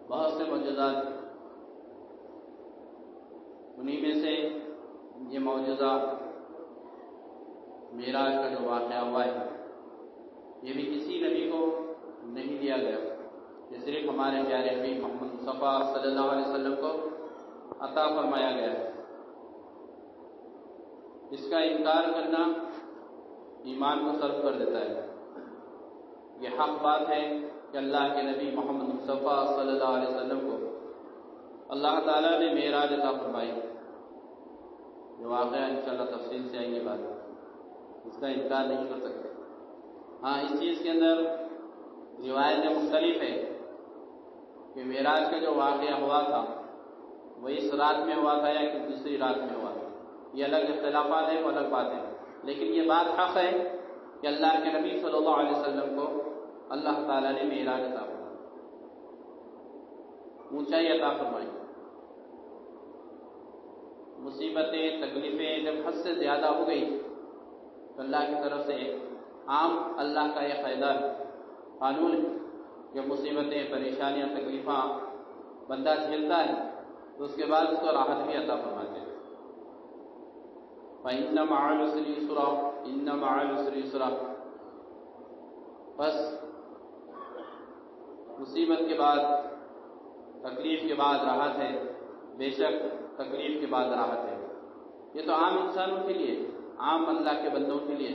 بہت سے معجزات، انہیں میں سے یہ معجزہ معراج کا جو واقعہ ہوا ہے، یہ بھی کسی نبی کو نہیں دیا گیا، یہ صرف ہمارے پیارے نبی محمد مصطفیٰ صلی اللہ علیہ وسلم کو عطا فرمایا گیا ہے۔ اس کا انکار کرنا ایمان کو سلب کر دیتا ہے۔ یہ حق بات ہے کہ اللہ کے نبی محمد مصطفیٰ صلی اللہ علیہ وسلم کو اللہ تعالیٰ نے معراج عطا فرمائی، جو واقعہ انشاءاللہ تفصیل سے آئیں گے بات، اس کا انکار نہیں کر سکتے۔ ہاں، اس چیز کے اندر روایتیں مختلف ہیں کہ معراج کا جو واقعہ ہوا تھا وہ اس رات میں ہوا تھا یا کہ دوسری رات میں ہوا تھا، یہ الگ اختلافات ہیں، وہ الگ بات ہے، لیکن یہ بات حق ہے کہ اللہ کے نبی صلی اللہ علیہ وسلم کو اللہ تعالیٰ نے معراج عطا فرمائی، اونچائی عطا فرمائی۔ مصیبتیں، تکلیفیں جب حد سے زیادہ ہو گئی تو اللہ کی طرف سے عام اللہ کا یہ قاعدہ قانون ہے کہ مصیبتیں، پریشانیاں، تکلیفاں بندہ جھیلتا ہے تو اس کے بعد اس کو راحت بھی عطا فرماتے ہیں۔ فَإِنَّ مَعَ الْعُسْرِ يُسْرًا، إِنَّ مَعَ الْعُسْرِ يُسْرًا، بس مصیبت کے بعد، تکلیف کے بعد راحت ہے، بے شک تکلیف کے بعد راحت ہے۔ یہ تو عام انسانوں کے لیے، عام اللہ کے بندوں کے لیے،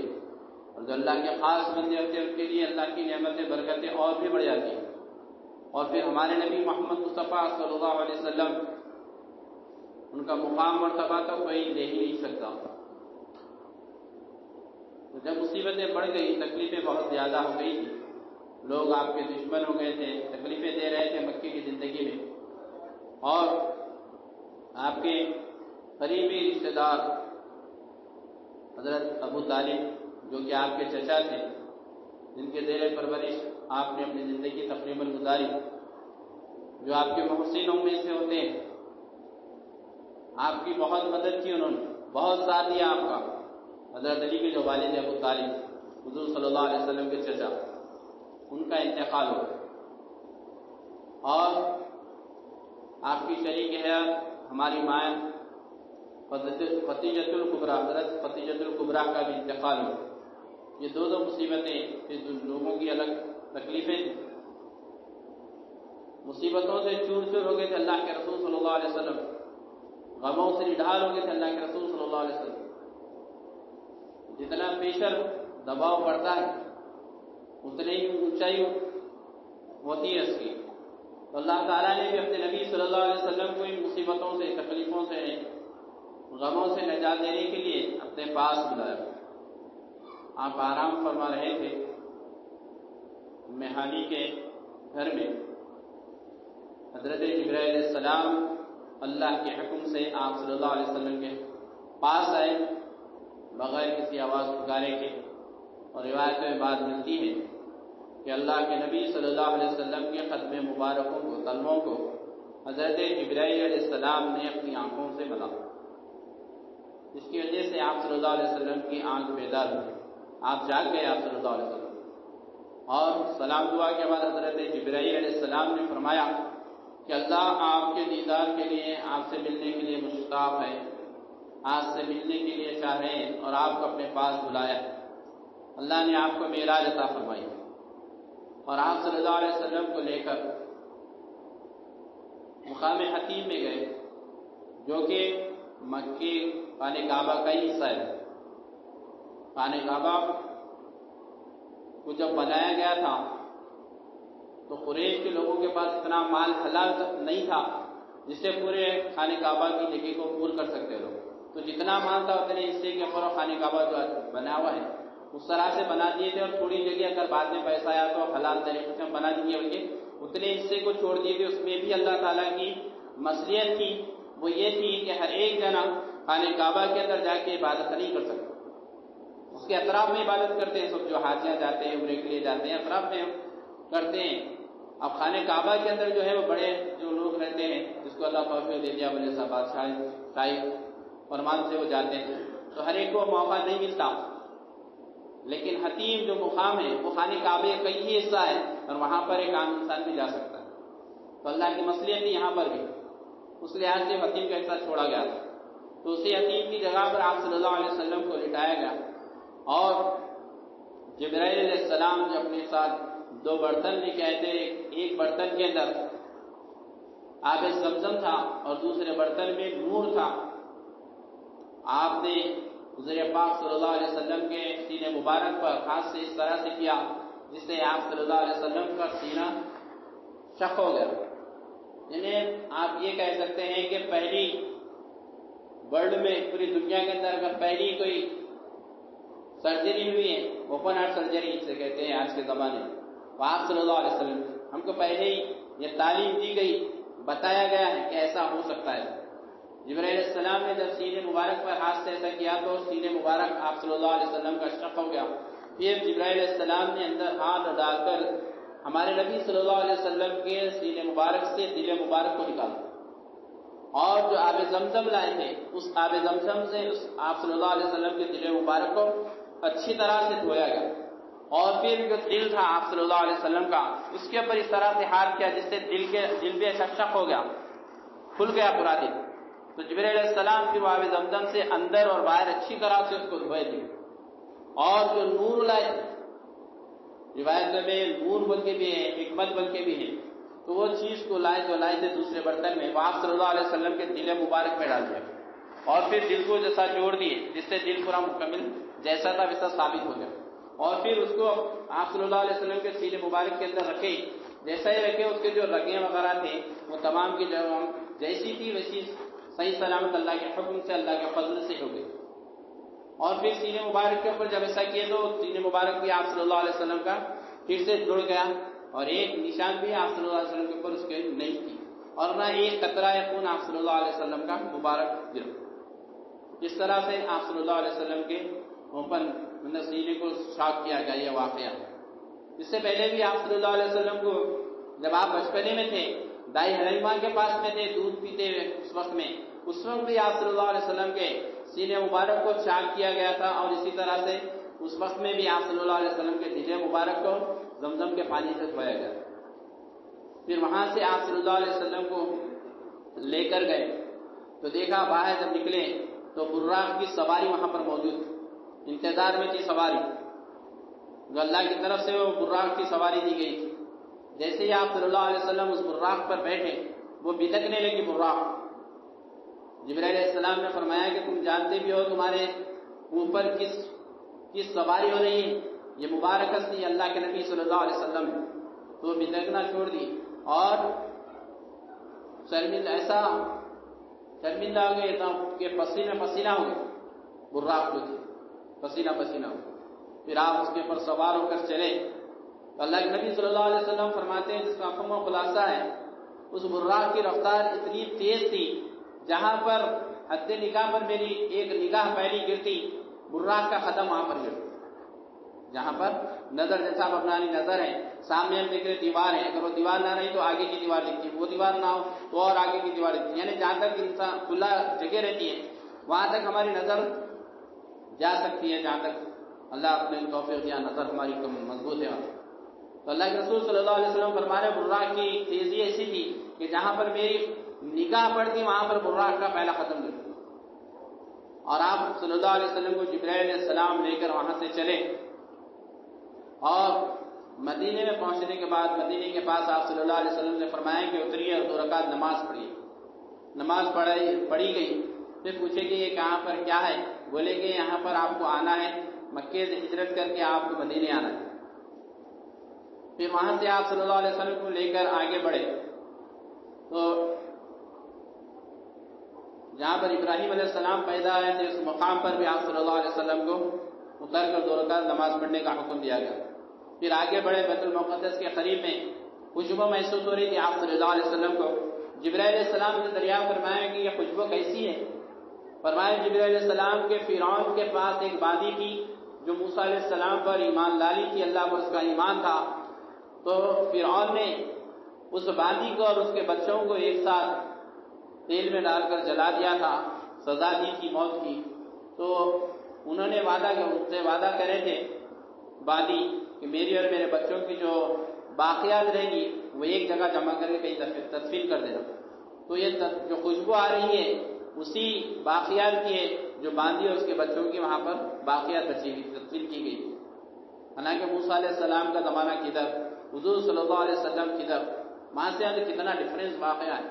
اور جو اللہ کے خاص بندے ہوتے ہیں ان کے لیے اللہ کی نعمتیں، برکتیں اور بھی بڑھ جاتی ہیں۔ اور پھر ہمارے نبی محمد مصطفیٰ صلی اللہ علیہ وسلم، ان کا مقام مرتبہ تو کوئی لے ہی نہیں سکتا۔ تو جب مصیبتیں بڑھ گئی، تکلیفیں بہت زیادہ ہو گئی تھی، لوگ آپ کے دشمن ہو گئے تھے، تکلیفیں دے رہے تھے مکے کی زندگی میں، اور آپ کے قریبی رشتہ دار حضرت ابو طالب، جو کہ آپ کے چچا تھے، جن کے زیر پرورش آپ نے اپنی زندگی تقریباً گزاری، جو آپ کے محسنوں میں سے ہوتے ہیں، آپ کی بہت مدد کی انہوں نے، بہت ساتھ دیا آپ کا۔ حضرت علی کے جو والد ابو طالب، حضور صلی اللہ علیہ وسلم کے چچا، ان کا انتقال ہوا، اور آپ کی شریک حیات ہماری ماں فتیجۃ الکبریٰ، حضرت فتیجۃ الکبریٰ کا بھی انتقال ہوا۔ یہ دو مصیبتیں، پھر لوگوں کی الگ تکلیفیں تھیں، مصیبتوں سے چور چور ہو گئے تھے اللہ کے رسول صلی اللہ علیہ وسلم، غموں سے نڈھال ہو گئے تھے اللہ کے رسول صلی اللہ علیہ وسلم۔ جتنا پریشر، دباؤ بڑھتا ہے اتنی ہی اونچائی ہوتی ہے اس کی۔ تو اللہ تعالیٰ نے بھی اپنے نبی صلی اللہ علیہ وسلم کو ان مصیبتوں سے، تکلیفوں سے، غموں سے نجات دینے کے لیے اپنے پاس بلایا۔ آپ آرام فرما رہے تھے مہانی کے گھر میں، حضرت جبرائیل علیہ السلام اللہ کے حکم سے آپ صلی اللہ علیہ وسلم کے پاس آئے بغیر کسی آواز پکارے کے، اور روایتوں میں بات ملتی ہے کہ اللہ کے نبی صلی اللہ علیہ وسلم کے قدم مبارکوں کو، قدموں کو حضرت جبرائیل علیہ السلام نے اپنی آنکھوں سے ملا، جس کی وجہ سے آپ صلی اللہ علیہ وسلم کی آنکھ بیدار ہوئی، آپ جاگ گئے آپ صلی اللہ علیہ وسلم۔ اور سلام دعا کے بعد حضرت جبرائیل علیہ السلام نے فرمایا کہ اللہ آپ کے دیدار کے لیے، آپ سے ملنے کے لیے مشتاق ہے، آپ سے ملنے کے لیے چاہ رہے ہیں، اور آپ کو اپنے پاس بلایا ہے۔ اللہ نے آپ کو معراج عطا فرمائی، اور آپ صلی اللہ علیہ وسلم کو لے کر مقام حتیم میں گئے، جو کہ مکی خانہ کعبہ کا ہی حصہ ہے۔ خانہ کعبہ کو جب بنایا گیا تھا تو قریش کے لوگوں کے پاس اتنا مال حلال نہیں تھا جس سے پورے خانہ کعبہ کی جگہ کو پور کر سکتے لوگ، تو جتنا مال تھا اتنے حصے کے اوپر خانہ کعبہ جو بنا ہوا ہے اس طرح سے بنا دیے تھے، اور تھوڑی جگہ اگر بعد میں پیسہ آیا تو حلال طریقے سے بنا دیے ہوئے، اتنے حصے کو چھوڑ دیے تھے۔ اس میں بھی اللہ تعالیٰ کی مصلحت تھی، وہ یہ تھی کہ ہر ایک جنا خانہ کعبہ کے اندر جا کے عبادت نہیں کر سکتا، اس کے اطراف میں عبادت کرتے ہیں، سب جو حاجیاں جاتے ہیں، عمرے کے لیے جاتے ہیں، اطراف میں کرتے ہیں۔ اب خانہ کعبہ کے اندر جو ہے وہ بڑے جو لوگ رہتے ہیں، جس کو اللہ توفیق دے دیا، بڑے سا بادشاہی فرمان سے وہ جاتے ہیں، تو ہر ایک کو موقع نہیں ملتا، لیکن حتیم جو مقام ہے وہ خانہ کعبے کا ہی حصہ ہے، اور وہاں پر ایک عام انسان بھی جا سکتا ہے۔ تو اللہ کی مصلحت تھی یہاں پر بھی، اس لحاظ سے حتیم کا حصہ چھوڑا گیا تھا، تو اسی حتیم کی جگہ پر آپ صلی اللہ علیہ وسلم کو لٹایا گیا، اور جبرائیل علیہ السلام جو اپنے ساتھ 2 برتن لے کے آئے تھے، ایک برتن کے اندر آب زمزم تھا اور دوسرے برتن میں نور تھا، آپ نے حضور پاک صلی اللہ علیہ وسلم کے سینے مبارک پر ہاتھ سے اس طرح سے کیا جس سے آپ صلی اللہ علیہ وسلم کا سینہ شق ہو گیا۔ یعنی آپ یہ کہہ سکتے ہیں کہ پہلی ورلڈ میں، پوری دنیا کے اندر اگر پہلی کوئی سرجری ہوئی ہے، اوپن ہارٹ سرجری جسے کہتے ہیں آج کے زمانے میں، تو آپ صلی اللہ علیہ وسلم ہم کو پہلے ہی یہ تعلیم دی گئی، بتایا گیا ہے کہ ایسا ہو سکتا ہے۔ جبرائیل علیہ السلام نے جب سینے مبارک پر ہاتھ سے ایسا کیا تو سینے مبارک آپ صلی اللہ علیہ وسلم کا شق ہو گیا۔ پھر جبرائیل علیہ السلام نے اندر ہاتھ ڈال کر ہمارے نبی صلی اللہ علیہ وسلم کے سینے مبارک سے دل مبارک کو نکالا، اور جو آب زمزم لائے تھے اس آب زمزم سے آپ صلی اللہ علیہ وسلم کے دل مبارک کو اچھی طرح سے دھویا گیا، اور پھر جو دل تھا آپ صلی اللہ علیہ وسلم کا اس کے اوپر اس طرح سے ہاتھ کیا جس سے دل بھی شق ہو گیا، کھل گیا پورا دل۔ تو جبرائیل علیہ السلام پھر وہ آب زمزم سے اندر اور باہر اچھی طرح سے اس کو دھوئے تھے، اور جو نور لائے، روایت میں نور بول کے بھی ہے، حکمت بول کے بھی ہے، تو وہ چیز کو جو لائے تھے دوسرے برتن میں، وہ آپ صلی اللہ علیہ وسلم کے دل مبارک میں ڈال دیا، اور پھر دل کو جیسا جوڑ دیے جس سے دل پورا مکمل جیسا تھا ویسا ثابت ہو گیا، اور پھر اس کو آپ صلی اللہ علیہ وسلم کے سینے مبارک کے اندر رکھے، جیسا ہی رکھے اس کے جو رگیں وغیرہ تھے وہ تمام کی جیسی تھی ویسی صحیح سلامت اللہ کے حکم سے، اللہ کے فضل سے ہو گئی۔ اور پھر سینے مبارک کے اوپر جب ایسا کیے تو سینے مبارک بھی آپ صلی اللہ علیہ وسلم کا پھر سے جڑ گیا، اور ایک نشان بھی آپ صلی اللہ علیہ وسلم کے اوپر اس کے نہیں تھی، اور نہ ایک قطرہ خون آپ صلی اللہ علیہ وسلم کا مبارک گر۔ اس طرح سے آپ صلی اللہ علیہ وسلم کے اوپن سینے کو شاک کیا گیا یہ واقعہ۔ اس سے پہلے بھی آپ صلی اللہ علیہ وسلم کو جب آپ بچپنے میں تھے، دائی حلیمہ کے پاس میں تھے دودھ پیتے ہوئے، اس وقت بھی آپ صلی اللہ علیہ وسلم کے سینے مبارک کو چاک کیا گیا تھا، اور اسی طرح سے اس وقت میں بھی آپ صلی اللہ علیہ وسلم کے دل مبارک کو زمزم کے پانی سے دھویا گیا۔ پھر وہاں سے آپ صلی اللہ علیہ وسلم کو لے کر گئے تو دیکھا باہر جب نکلے تو براق کی سواری وہاں پر موجود تھی، انتظار میں تھی سواری، جو اللہ کی طرف سے وہ براق کی سواری دی گئی تھی۔ جیسے ہی آپ صلی اللہ علیہ وسلم اس براق پر بیٹھے وہ بلکنے لگی براق۔ جبرائیل علیہ السلام نے فرمایا کہ تم جانتے بھی ہو تمہارے اوپر کس سواری ہو رہی ہے، یہ مبارک ہستی اللہ کے نبی صلی اللہ علیہ وسلم ہے۔ تو وہ بلکنا چھوڑ دی اور شرمندہ ہو گئے کہ پسینہ پسینہ ہو گئے، براق جو تھی پسینہ پسینہ ہو گئے۔ پھر آپ اس کے اوپر سوار ہو کر چلے تو اللہ کے نبی صلی اللہ علیہ وسلم فرماتے ہیں، جس کا افہام و خلاصہ ہے، اس براق کی رفتار اتنی تیز تھی جہاں پر حد نگاہ پر میری ایک نگاہ پہلی گرتی، براق کا قدم وہاں پر گرتا، جہاں پر نظر جیسا آپ اپنانی نظر ہے، سامنے ہم دیکھ رہے دیوار ہے، اگر وہ دیوار نہ رہی تو آگے کی دیوار دکھتی، وہ دیوار نہ ہو تو اور آگے کی دیوار دکھتی، یعنی جہاں تک انسان کھلا جگہ رہتی ہے وہاں تک ہماری نظر جا سکتی ہے، جہاں تک اللہ اپنے توفیق دیا نظر ہماری مضبوط ہے۔ تو اللہ کے رسول صلی اللہ علیہ وسلم فرما رہے براق کی تیزی ایسی تھی کہ جہاں پر میری نگاہ پڑتی وہاں پر براق کا پہلا قدم گرتا، اور آپ صلی اللہ علیہ وسلم کو جبرائیل علیہ السلام لے کر وہاں سے چلے، اور مدینے میں پہنچنے کے بعد مدینے کے پاس آپ صلی اللہ علیہ وسلم نے فرمایا کہ اتریے اور 2 رکعت نماز پڑھیے۔ نماز پڑھی گئی، پھر پوچھے کہ یہ کہاں پر کیا ہے، بولے کہ یہاں پر آپ کو آنا ہے، مکے سے ہجرت کر کے آپ کو مدینے آنا ہے۔ پھر وہاں سے آپ صلی اللہ علیہ وسلم کو لے کر آگے بڑھے تو جہاں پر ابراہیم علیہ السلام پیدا ہوئے تھے اس مقام پر بھی آپ صلی اللہ علیہ وسلم کو اتر کر 2 رکعت نماز پڑھنے کا حکم دیا گیا۔ پھر آگے بڑھے بیت المقدس کے قریب میں خوشبو محسوس ہو رہی تھی آپ صلی اللہ علیہ وسلم کو، جبرائیل علیہ السلام نے دریافت فرمایا کہ یہ خوشبو کیسی ہے؟ فرمایا جبرائیل علیہ السلام کے فرعون کے پاس ایک وادی تھی جو موسیٰ علیہ السلام پر ایمان لالی تھی، اللہ پر اس کا ایمان تھا، تو فرعون نے اس وادی کو اور اس کے بچوں کو ایک ساتھ تیل میں ڈال کر جلا دیا تھا، سزا دی تھی موت کی۔ تو انہوں نے وعدہ کرے تھے وادی کہ میری اور میرے بچوں کی جو باقیات رہیں گی وہ ایک جگہ جمع کر کے کہیں تدفین کر دینا. تو یہ جو خوشبو آ رہی ہے اسی باقیات کی ہے جو باندھی اور اس کے بچوں کی وہاں پر باقیات بچی ہوئی تدفین کی گئی. حالانکہ موسیٰ علیہ السلام کا زمانہ کدھر، حضور صلی اللہ علیہ وسلم کدھر، وہاں سے کتنا ڈفرینس واقعہ ہے.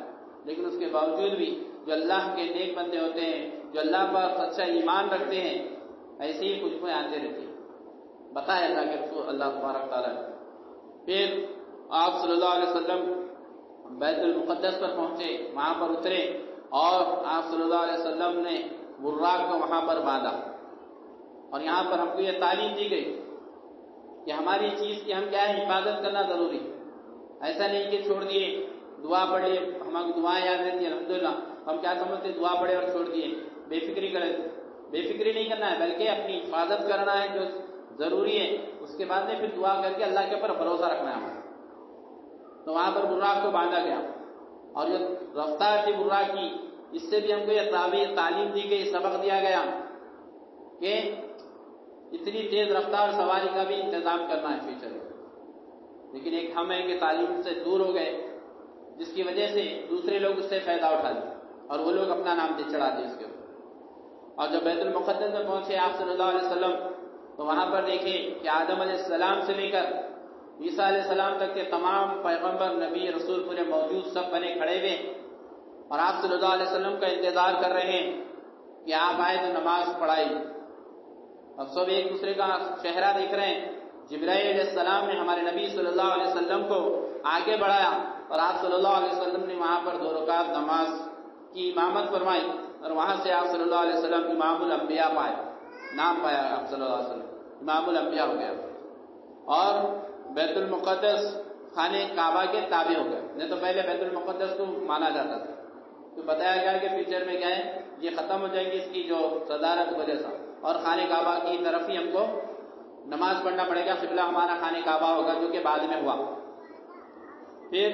لیکن اس کے باوجود بھی جو اللہ کے نیک بندے ہوتے ہیں، جو اللہ پر سچا ایمان رکھتے ہیں، ایسے ہی خوشبوئیں آتے رہتی ہیں. بتائے اللہ کے رسول اللہ تبارک تعالیٰ نے. پھر آپ صلی اللہ علیہ وسلم بیت المقدس پر پہنچے، وہاں پر اترے اور آپ صلی اللہ علیہ وسلم نے براق کو وہاں پر باندھا. اور یہاں پر ہم کو یہ تعلیم دی گئی کہ ہماری چیز کی ہم کیا ہے حفاظت کرنا ضروری. ایسا نہیں کہ چھوڑ دیے، دعا پڑھ لیے، ہمیں دعائیں یاد رہتی ہیں الحمدللہ، ہم کیا سمجھتے دعا پڑھے اور چھوڑ دیے، بے فکری کرے. بے فکری نہیں کرنا ہے، بلکہ اپنی حفاظت کرنا ہے جو ضروری ہے. اس کے بعد میں پھر دعا کر کے اللہ کے اوپر بھروسہ رکھنا ہے ہمیں. تو وہاں پر براق کو باندھا گیا. اور جو رفتار تھی براق کی، اس سے بھی ہم کو یہ تعلیم دی گئی، سبق دیا گیا کہ اتنی تیز رفتار سواری کا بھی انتظام کرنا ہے فیوچر میں. لیکن ایک ہم ہے کہ تعلیم سے دور ہو گئے، جس کی وجہ سے دوسرے لوگ اس سے فائدہ اٹھا لیں اور وہ لوگ اپنا نام چڑھا دیں اس کے اوپر. اور جب بیت المقدس میں پہنچے آپ صلی اللہ علیہ وسلم تو وہاں پر دیکھیں کہ آدم علیہ السلام سے لے کر عیسیٰ علیہ السلام تک کے تمام پیغمبر نبی رسول پورے موجود سب بنے کھڑے ہوئے اور آپ صلی اللہ علیہ وسلم کا انتظار کر رہے ہیں کہ آپ آئے تو نماز پڑھائی. اب سب ایک دوسرے کا چہرہ دیکھ رہے ہیں. جبرائیل علیہ السلام نے ہمارے نبی صلی اللہ علیہ وسلم کو آگے بڑھایا اور آپ صلی اللہ علیہ وسلم نے وہاں پر 2 رکعت نماز کی امامت فرمائی اور وہاں سے آپ صلی اللہ علیہ وسلم امام الانبیاء پائے، نام پایا آپ صلی اللہ علیہ وسلم، امام الانبیاء ہو گیا. اور بیت المقدس خانہ کعبہ کے تابع ہو گئے. نہیں تو پہلے بیت المقدس کو مانا جاتا تھا. تو بتایا گیا کہ فیوچر میں کیا ہے یہ ختم ہو جائے گی اس کی جو صدارت وجہ سے، اور خانہ کعبہ کی طرف ہی ہم کو نماز پڑھنا پڑے گا. قبلہ ہمارا خانہ کعبہ ہوگا جو کہ بعد میں ہوا. پھر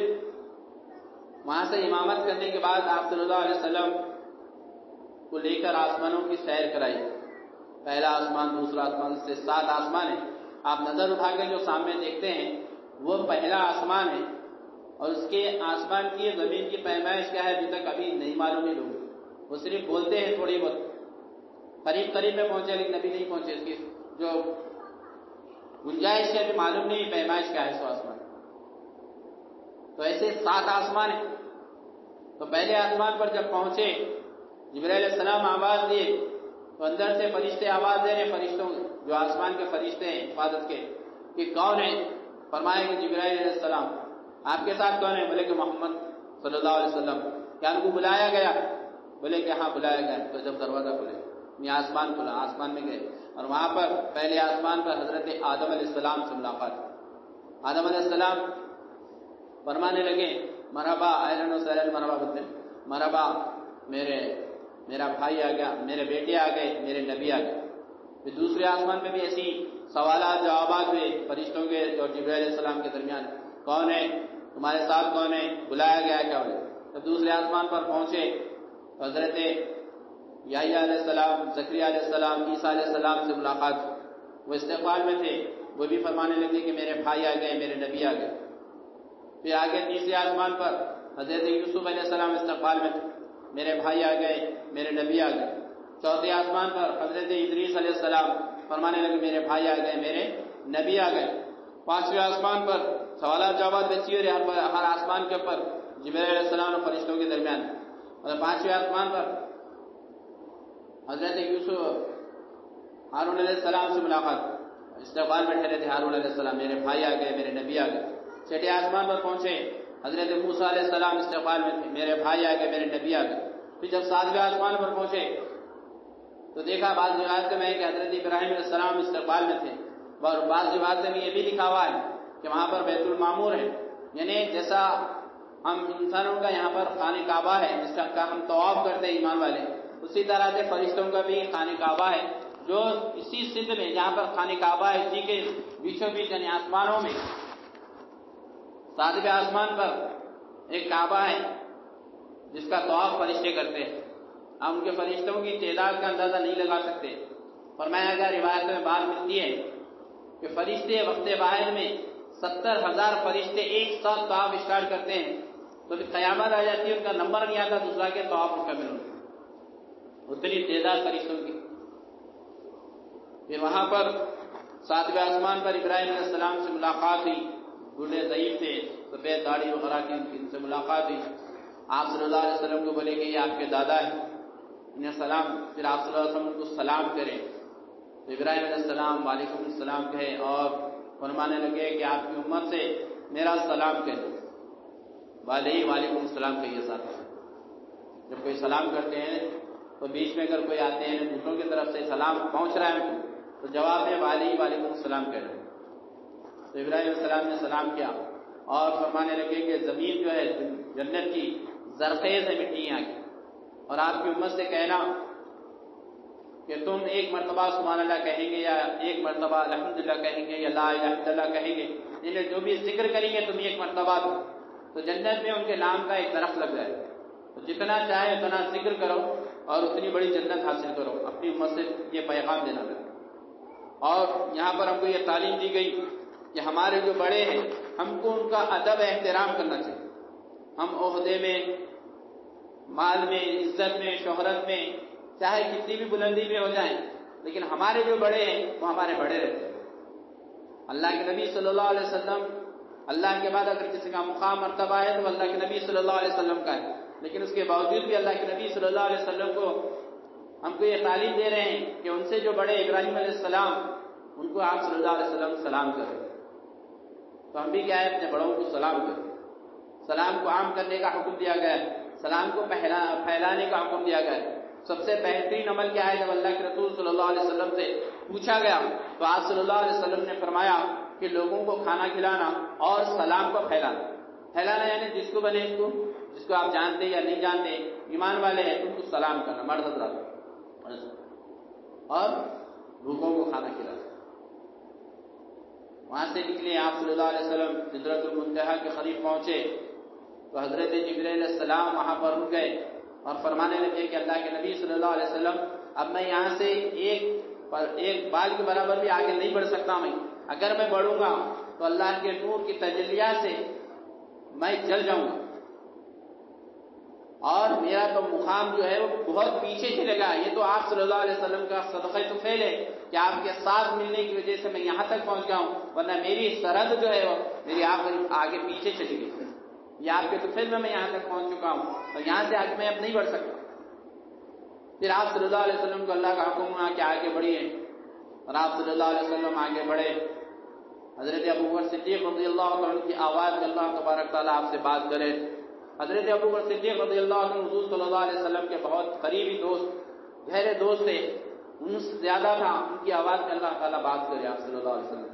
وہاں سے امامت کرنے کے بعد آپ صلی اللہ علیہ وسلم کو لے کر آسمانوں کی سیر کرائی. پہلا آسمان، دوسرا آسمان، سے 7 آسمان ہیں. آپ نظر اٹھا کے جو سامنے دیکھتے ہیں وہ پہلا آسمان ہے اور اس کے آسمان کی زمین کی پیمائش کیا ہے ابھی تک ابھی نہیں معلوم ہے. لوگ وہ صرف بولتے ہیں تھوڑی بہت، قریب میں پہنچے لیکن ابھی نہیں پہنچے. اس کی جو گنجائش ہے ابھی معلوم نہیں پیمائش کیا ہے اس آسمان. تو ایسے 7 آسمان ہیں. تو پہلے آسمان پر جب پہنچے جبرائیل علیہ السلام آواز دیے تو اندر سے فرشتے آواز دے رہے، فرشتوں جو آسمان کے فرشتے ہیں حفاظت کے، کہ کون ہے؟ فرمایا کہ جبرائیل علیہ السلام. آپ کے ساتھ کون ہے؟ بولے کہ محمد صلی اللہ علیہ وسلم. کیا ان کو بلایا گیا؟ بولے کہ ہاں بلایا گیا. تو جب دروازہ کھلے یہ آسمان کھلا، آسمان میں گئے اور وہاں پر پہلے آسمان پر حضرت آدم علیہ السلام سے ملاقات. آدم علیہ السلام فرمانے لگے مرحبا، اہلاً و سہلاً، مرحبا بولتے مرحبا، میرا بھائی آ گیا، میرے بیٹے آ گئے، میرے نبی آ گئے. پھر دوسرے آسمان میں بھی ایسی سوالات جوابات ہوئے فرشتوں کے اور جبرائیل علیہ السلام کے درمیان. کون ہے تمہارے ساتھ؟ کون ہے؟ بلایا گیا کیا؟ بولے. جب دوسرے آسمان پر پہنچے تو حضرت یحییٰ علیہ السلام، زکریا علیہ السلام، عیسیٰ علیہ السلام سے ملاقات. وہ استقبال میں تھے، وہ بھی فرمانے لگے کہ میرے بھائی آ گئے، میرے نبی آ گئے. پھر آگے تیسرے آسمان پر حضرت یوسف علیہ السلام استقبال میں تھے، میرے بھائی آ گئے، میرے نبی آ گئے. چوتھے آسمان پر حضرت ادریس علیہ السلام فرمانے لگے میرے بھائی آ گئے، میرے نبی آ گئے. پانچویں آسمان پر سوالات جوابات بچی ہو رہے ہر آسمان کے اوپر جبرائیل علیہ السلام اور فرشتوں کے درمیان. اور پانچویں آسمان پر حضرت یوسف ہارون علیہ السلام سے ملاقات، استقبال میں ٹھہرے تھے ہارون علیہ السلام، میرے بھائی آ گئے، میرے نبی آ گئے. چھٹے آسمان پر پہنچے حضرت موسیٰ علیہ السلام استقبال میں تھے، میرے بھائی آ گئے، میرے نبی آ گئے. پھر جب 7ویں آسمان پر پہنچے تو دیکھا بعض روایت میں کہ حضرت ابراہیم علیہ السلام استقبال میں تھے، اور بعض روایت میں یہ بھی لکھا ہوا ہے کہ وہاں پر بیت المعمور ہے. یعنی جیسا ہم انسانوں کا یہاں پر خانہ کعبہ ہے جس کا ہم طواف کرتے ہیں ایمان والے، اسی طرح سے فرشتوں کا بھی خانہ کعبہ ہے جو اسی سندھ میں جہاں پر خانہ کعبہ ہے اسی کے بیچوں بیچ یعنی آسمانوں میں 7ویں آسمان پر ایک کعبہ ہے جس کا طواف فرشتے کرتے ہیں. ہم ان کے فرشتوں کی تعداد کا اندازہ نہیں لگا سکتے. فرمایا گیا روایت میں بات ملتی ہے کہ فرشتے وقت باہر میں 70,000 فرشتے ایک ساتھ طواف اسٹارٹ کرتے ہیں تو قیامت آ جاتی ہے، ان کا نمبر نہیں آتا دوسرا کے طواف مکمل ہوتے، اتنی تعداد فرشتوں کی۔ پھر وہاں پر 7ویں آسمان پر ابراہیم علیہ السلام سے ملاقات ہوئی، بوڑھے ضعیف تھے، سفید داڑھی وغیرہ کی، ان سے ملاقات ہوئی۔ آپ صلی اللہ علیہ وسلم کو بولے کہ یہ آپ کے دادا ہیں، انہیں سلام، پھر آپ صلی اللہ علیہ وسلم کو سلام کریں تو ابراہیم علیہ السلام وعلیکم السلام کہے اور فرمانے لگے کہ آپ کی امت سے میرا سلام کہہ دو، وعلیکم السلام کہیے ساتھ۔ جب کوئی سلام کرتے ہیں تو بیچ میں اگر کوئی آتے ہیں دوسروں کی طرف سے سلام پہنچ رہا ہے تو جواب ہے وعلیکم السلام کہہ رہے ہیں۔ تو ابراہیم علیہ السلام نے سلام کیا اور فرمانے لگے کہ زمین جو ہے جنت کی زرخیز ہے مٹی یہاں کی، اور آپ کی امت سے کہنا کہ تم ایک مرتبہ سبحان اللہ کہیں گے یا ایک مرتبہ الحمدللہ کہیں گے یا لا الہ الا اللہ کہیں گے، انہیں جو بھی ذکر کریں گے تم ایک مرتبہ تو جنت میں ان کے نام کا ایک درخت لگ جائے، تو جتنا چاہے اتنا ذکر کرو اور اتنی بڑی جنت حاصل کرو۔ اپنی امت سے یہ پیغام دینا ہے۔ اور یہاں پر ہم کو یہ تعلیم دی گئی کہ ہمارے جو بڑے ہیں ہم کو ان کا ادب احترام کرنا چاہیے۔ ہم عہدے میں، مال میں، عزت میں، شہرت میں، چاہے کتنی بھی بلندی میں ہو جائیں، لیکن ہمارے جو بڑے ہیں وہ ہمارے بڑے رہتے ہیں۔ اللہ کے نبی صلی اللہ علیہ وسلم، اللہ کے بعد اگر کسی کا مقام مرتبہ ہے تو اللہ کے نبی صلی اللہ علیہ وسلم کا ہے، لیکن اس کے باوجود بھی اللہ کے نبی صلی اللہ علیہ وسلم کو ہم کو یہ تعلیم دے رہے ہیں کہ ان سے جو بڑے ابراہیم علیہ السلام، ان کو آپ صلی اللہ علیہ وسلم سلام کریں۔ تو ہم بھی کیا ہے اپنے بڑوں کو سلام کریں۔ سلام کو عام کرنے کا حکم دیا گیا ہے، سلام کو پھیلانے کا حکم دیا گیا ہے۔ سب سے بہترین عمل کیا ہے؟ جب اللہ کے رسول صلی اللہ علیہ وسلم سے پوچھا گیا تو آپ صلی اللہ علیہ وسلم نے فرمایا کہ لوگوں کو کھانا کھلانا اور سلام کو پھیلانا۔ پھیلانا یعنی جس کو بنے جس کو آپ جانتے یا نہیں جانتے، ایمان والے ہیں تم کو سلام کرنا، مرد حضرات، اور بھوکوں کو کھانا کھلانا۔ وہاں سے نکلے آپ صلی اللہ علیہ وسلم، سدرۃ المنتہا کے قریب پہنچے تو حضرت جبرائیل علیہ السلام وہاں پر رک گئے اور فرمانے لگے کہ اللہ کے نبی صلی اللہ علیہ وسلم اب میں یہاں سے ایک بال کے برابر بھی آگے نہیں بڑھ سکتا، میں اگر میں بڑھوں گا تو اللہ کے نور کی تجلیات سے میں جل جاؤں گا اور میرا تو مقام جو ہے وہ بہت پیچھے چلے گا۔ یہ تو آپ صلی اللہ علیہ وسلم کا صدقہ طفیل ہے کہ آپ کے ساتھ ملنے کی وجہ سے میں یہاں تک پہنچ گیا ہوں، ورنہ میری سرحد جو ہے وہ میری آگے پیچھے چلی گئی، یہ آپ کے طفیل میں یہاں تک پہنچ چکا ہوں اور یہاں سے آگے میں اب نہیں بڑھ سکتا۔ پھر آپ صلی اللہ علیہ وسلم کو اللہ کا حکم ہوا کہ آگے بڑھیے اور آپ صلی اللہ علیہ وسلم آگے بڑھے۔ حضرت ابوبکر صدیق رضی اللہ عنہ کی آواز میں اللہ تبارک تعالیٰ آپ سے بات کرے۔ حضرت ابوبکر صدیق رضی اللہ عنہ حضور صلی اللہ علیہ وسلم کے بہت قریبی دوست، گہرے دوست تھے، ان سے زیادہ تھا ان کی آواز میں اللہ تعالیٰ بات کرے۔ آپ صلی اللہ علیہ وسلم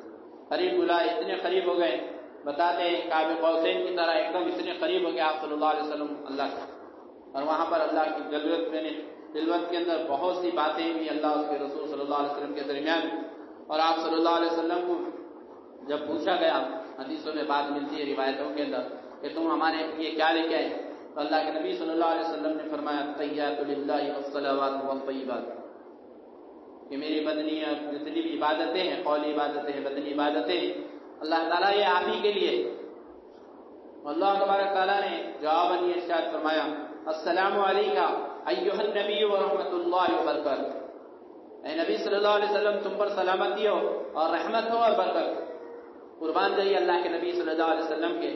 قریب بلائے، اتنے قریب ہو گئے، بتاتے ہیں قاب قوسین کی طرح ایک دم اتنے قریب ہو گئے آپ صلی اللہ علیہ وسلم اللہ کے، اور وہاں پر اللہ کی جلوت کے اندر بہت سی باتیں بھی اللہ اس کے رسول صلی اللہ علیہ وسلم کے درمیان، اور آپ صلی اللہ علیہ وسلم کو جب پوچھا گیا، حدیثوں میں بات ملتی ہے روایتوں کے اندر کہ تم ہمارے لیے کیا لے کے آئے، تو اللہ کے نبی صلی اللہ علیہ وسلم نے فرمایا تحیات للہ والصلوات والطیبات، کہ میری بدنی جتنی بھی عبادتیں ہیں، قولی عبادتیں ہیں، بدنی عبادتیں ہیں، اللہ تعالیٰ یہ آپ ہی کے لیے۔ اللہ تبارک تعالیٰ نے جواباً یہ ارشاد فرمایا السلام علیکہ ایھا النبی ورحمۃ اللہ وبرکاتہ، اے نبی صلی اللہ علیہ وسلم تم پر سلامتی ہو اور رحمت ہو اور برکت۔ قربان جائیے اللہ کے نبی صلی اللہ علیہ وسلم کے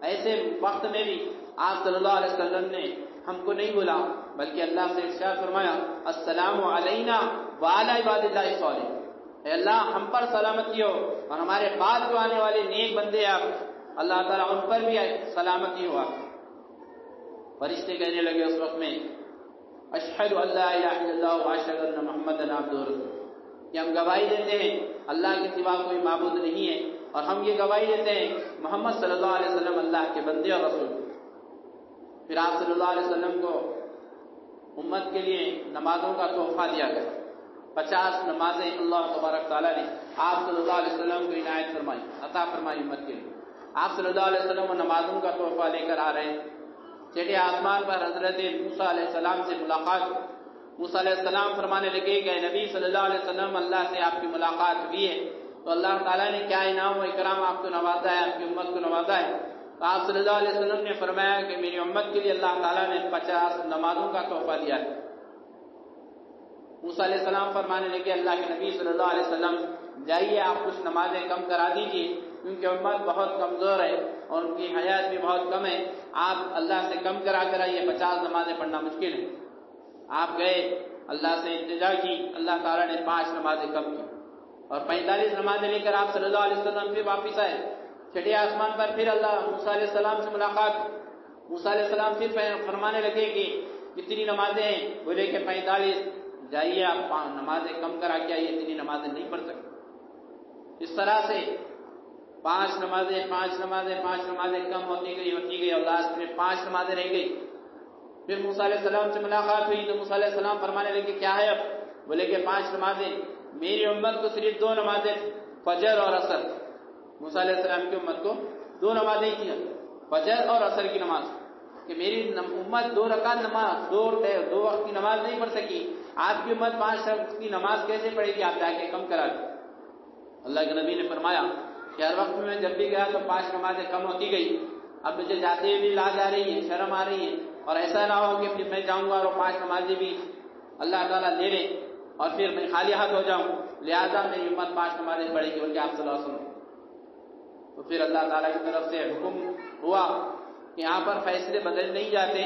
ایسے وقت میں بھی آپ صلی اللہ علیہ وسلم نے ہم کو نہیں بولا، بلکہ اللہ سے ارشاد فرمایا السلام علینا وعلی عباد اللہ الصالحین، اے اللہ ہم پر سلامتی ہو اور ہمارے بعد جو آنے والے نیک بندے آپ اللہ تعالیٰ ان پر بھی سلامتی ہوا۔ فرشتے کہنے لگے اس وقت میں اشہد ان لا الہ الا اللہ واشہد ان محمدا عبدہ ورسولہ، کہ ہم گواہی دیتے ہیں اللہ کے سوا کوئی معبود نہیں ہے، اور ہم یہ گواہی دیتے ہیں محمد صلی اللہ علیہ وسلم اللہ کے بندے اور رسول۔ پھر آپ صلی اللہ علیہ وسلم کو امت کے لیے نمازوں کا تحفہ دیا گیا، 50 نمازیں اللہ تبارک تعالیٰ نے آپ صلی اللہ علیہ وسلم کو عنایت فرمائی، عطا فرمائی امت کے لیے۔ آپ صلی اللہ علیہ وسلم وہ نمازوں کا تحفہ لے کر آ رہے ہیں، چھٹے آسمان پر حضرت موسیٰ علیہ السلام سے ملاقات۔ موسیٰ علیہ السلام فرمانے لگے کہ نبی صلی اللہ علیہ وسلم اللہ سے آپ کی ملاقات ہوئی ہے تو اللہ تعالیٰ نے کیا انعام و اکرام آپ کو نوازا ہے، آپ کی امت کو نوازا ہے؟ تو آپ صلی اللہ علیہ وسلم نے فرمایا کہ میری امت کے لیے اللہ تعالیٰ نے 50 نمازوں کا تحفہ دیا ہے۔ موسیٰ علیہ السلام فرمانے لگے اللہ کے نبی صلی اللہ علیہ وسلم جائیے آپ کچھ نمازیں کم کرا دیجیے، کیونکہ امت بہت کمزور ہے اور ان کی حیات بھی بہت کم ہے، آپ اللہ سے کم کرا کر یہ 50 نمازیں پڑھنا مشکل ہے۔ آپ گئے، اللہ سے التجا کی، اللہ تعالیٰ نے 5 نمازیں کم کی اور 45 نمازیں لے کر آپ صلی اللہ علیہ وسلم پھر واپس آئے۔ چھٹے آسمان پر پھر اللہ موسیٰ علیہ السلام سے ملاقات، موسیٰ علیہ السلام پھر فرمانے لگے کہ کتنی نمازیں ہیں؟ بولے کہ 45۔ جائیے آپ نمازیں کم کرا کے آئیے، اتنی نمازیں نہیں پڑھ سکتے۔ اس طرح سے 5 نمازیں کم ہوتی گئی اور لاسٹ میں 5 نمازیں رہ گئی۔ پھر موسیٰ علیہ السلام سے ملاقات ہوئی تو موسیٰ علیہ السلام فرمانے لگے کیا ہے اب؟ بولے کہ 5 نمازیں، میری امت کو صرف 2 نمازیں، فجر اور عصر۔ موسیٰ علیہ السلام کی امت کو 2 نمازیں ہی تھیں، فجر اور عصر کی نماز، کہ میری امت 2 رکعت نماز، 2 وقت کی نماز نہیں پڑھ سکی، آپ کی امت 5 وقت کی نماز کیسے پڑھے گی؟ آپ جا کے کم کرا دیں۔ اللہ کے نبی نے فرمایا کہ ہر وقت میں جب بھی گیا تو 5 نمازیں کم ہوتی گئی، اب مجھے جاتے ہوئے بھی لاج آ رہی ہے، شرم آ رہی ہے، اور ایسا نہ ہو کہ پھر میں جاؤں گا اور 5 نمازیں بھی اللہ تعالیٰ لے لیں اور پھر میں خالی ہاتھ ہو جاؤں، لہذا میری امت 5 نمازیں پڑھے گی بلکہ آپ صلی اللہ علیہ وسلم۔ تو پھر اللہ تعالیٰ کی طرف سے حکم ہوا کہ یہاں پر فیصلے بدل نہیں جاتے،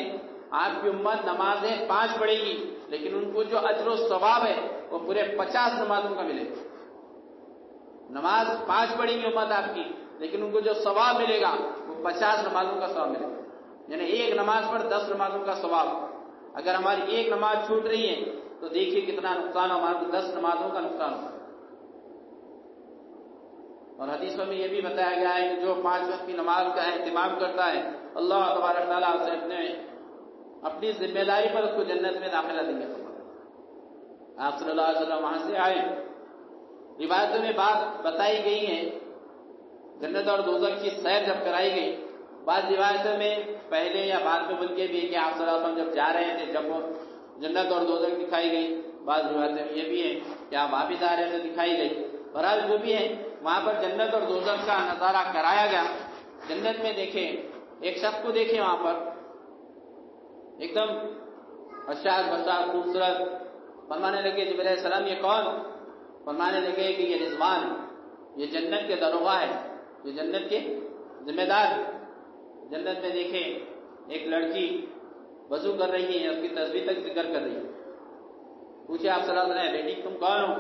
آپ کی امت نمازیں 5 پڑھے گی لیکن ان کو جو اجر و ثواب ہے وہ پورے 50 نمازوں کا ملے گا۔ نماز 5 پڑھے گی امت آپ کی لیکن ان کو جو ثواب ملے گا وہ 50 نمازوں کا ثواب ملے گا، یعنی ایک نماز پر 10 نمازوں کا ثواب۔ اگر ہماری ایک نماز چھوٹ رہی ہے تو دیکھیے کتنا نقصان، ہمارے کو 10 نمازوں کا نقصان ہوگا۔ اور حدیثوں میں یہ بھی بتایا گیا ہے کہ جو 5 وقت کی نماز کا اہتمام کرتا ہے اللہ تبارک تعالیٰ سے اپنی ذمہ داری پر اس کو جنت میں داخلہ دیں گے۔ آپ صلی اللہ علیہ وسلم وہاں سے آئے، روایتوں میں بات بتائی گئی ہے، جنت اور دوزخ کی سیر جب کرائی گئی، بعض روایتوں میں پہلے یا بعد میں بن کے بھی کہ آپ صلی اللہ علیہ وسلم جب جا رہے تھے جب وہ جنت اور دوزخ دکھائی گئی، بعض روایتوں میں یہ بھی ہے کہ آپ واپس آ رہے تھے دکھائی گئی۔ بہرحال جو بھی ہے وہاں پر جنت اور دوزخ کا نظارہ کرایا گیا۔ جنت میں دیکھیں ایک شخص کو دیکھیں وہاں پر ایک دم اشعار بشار خوبصورت، فرمانے لگے جبرائیل علیہ السلام یہ کون؟ فرمانے لگے کہ یہ رضوان ہے، یہ جنت کے دروغہ ہے، یہ جنت کے ذمہ دار ہے۔ جنت میں دیکھیں ایک لڑکی وضو کر رہی ہے، اس کی تسبیح تک ذکر کر رہی ہے۔ پوچھے آپ صلی اللہ علیہ وسلم بیٹی تم کون ہو؟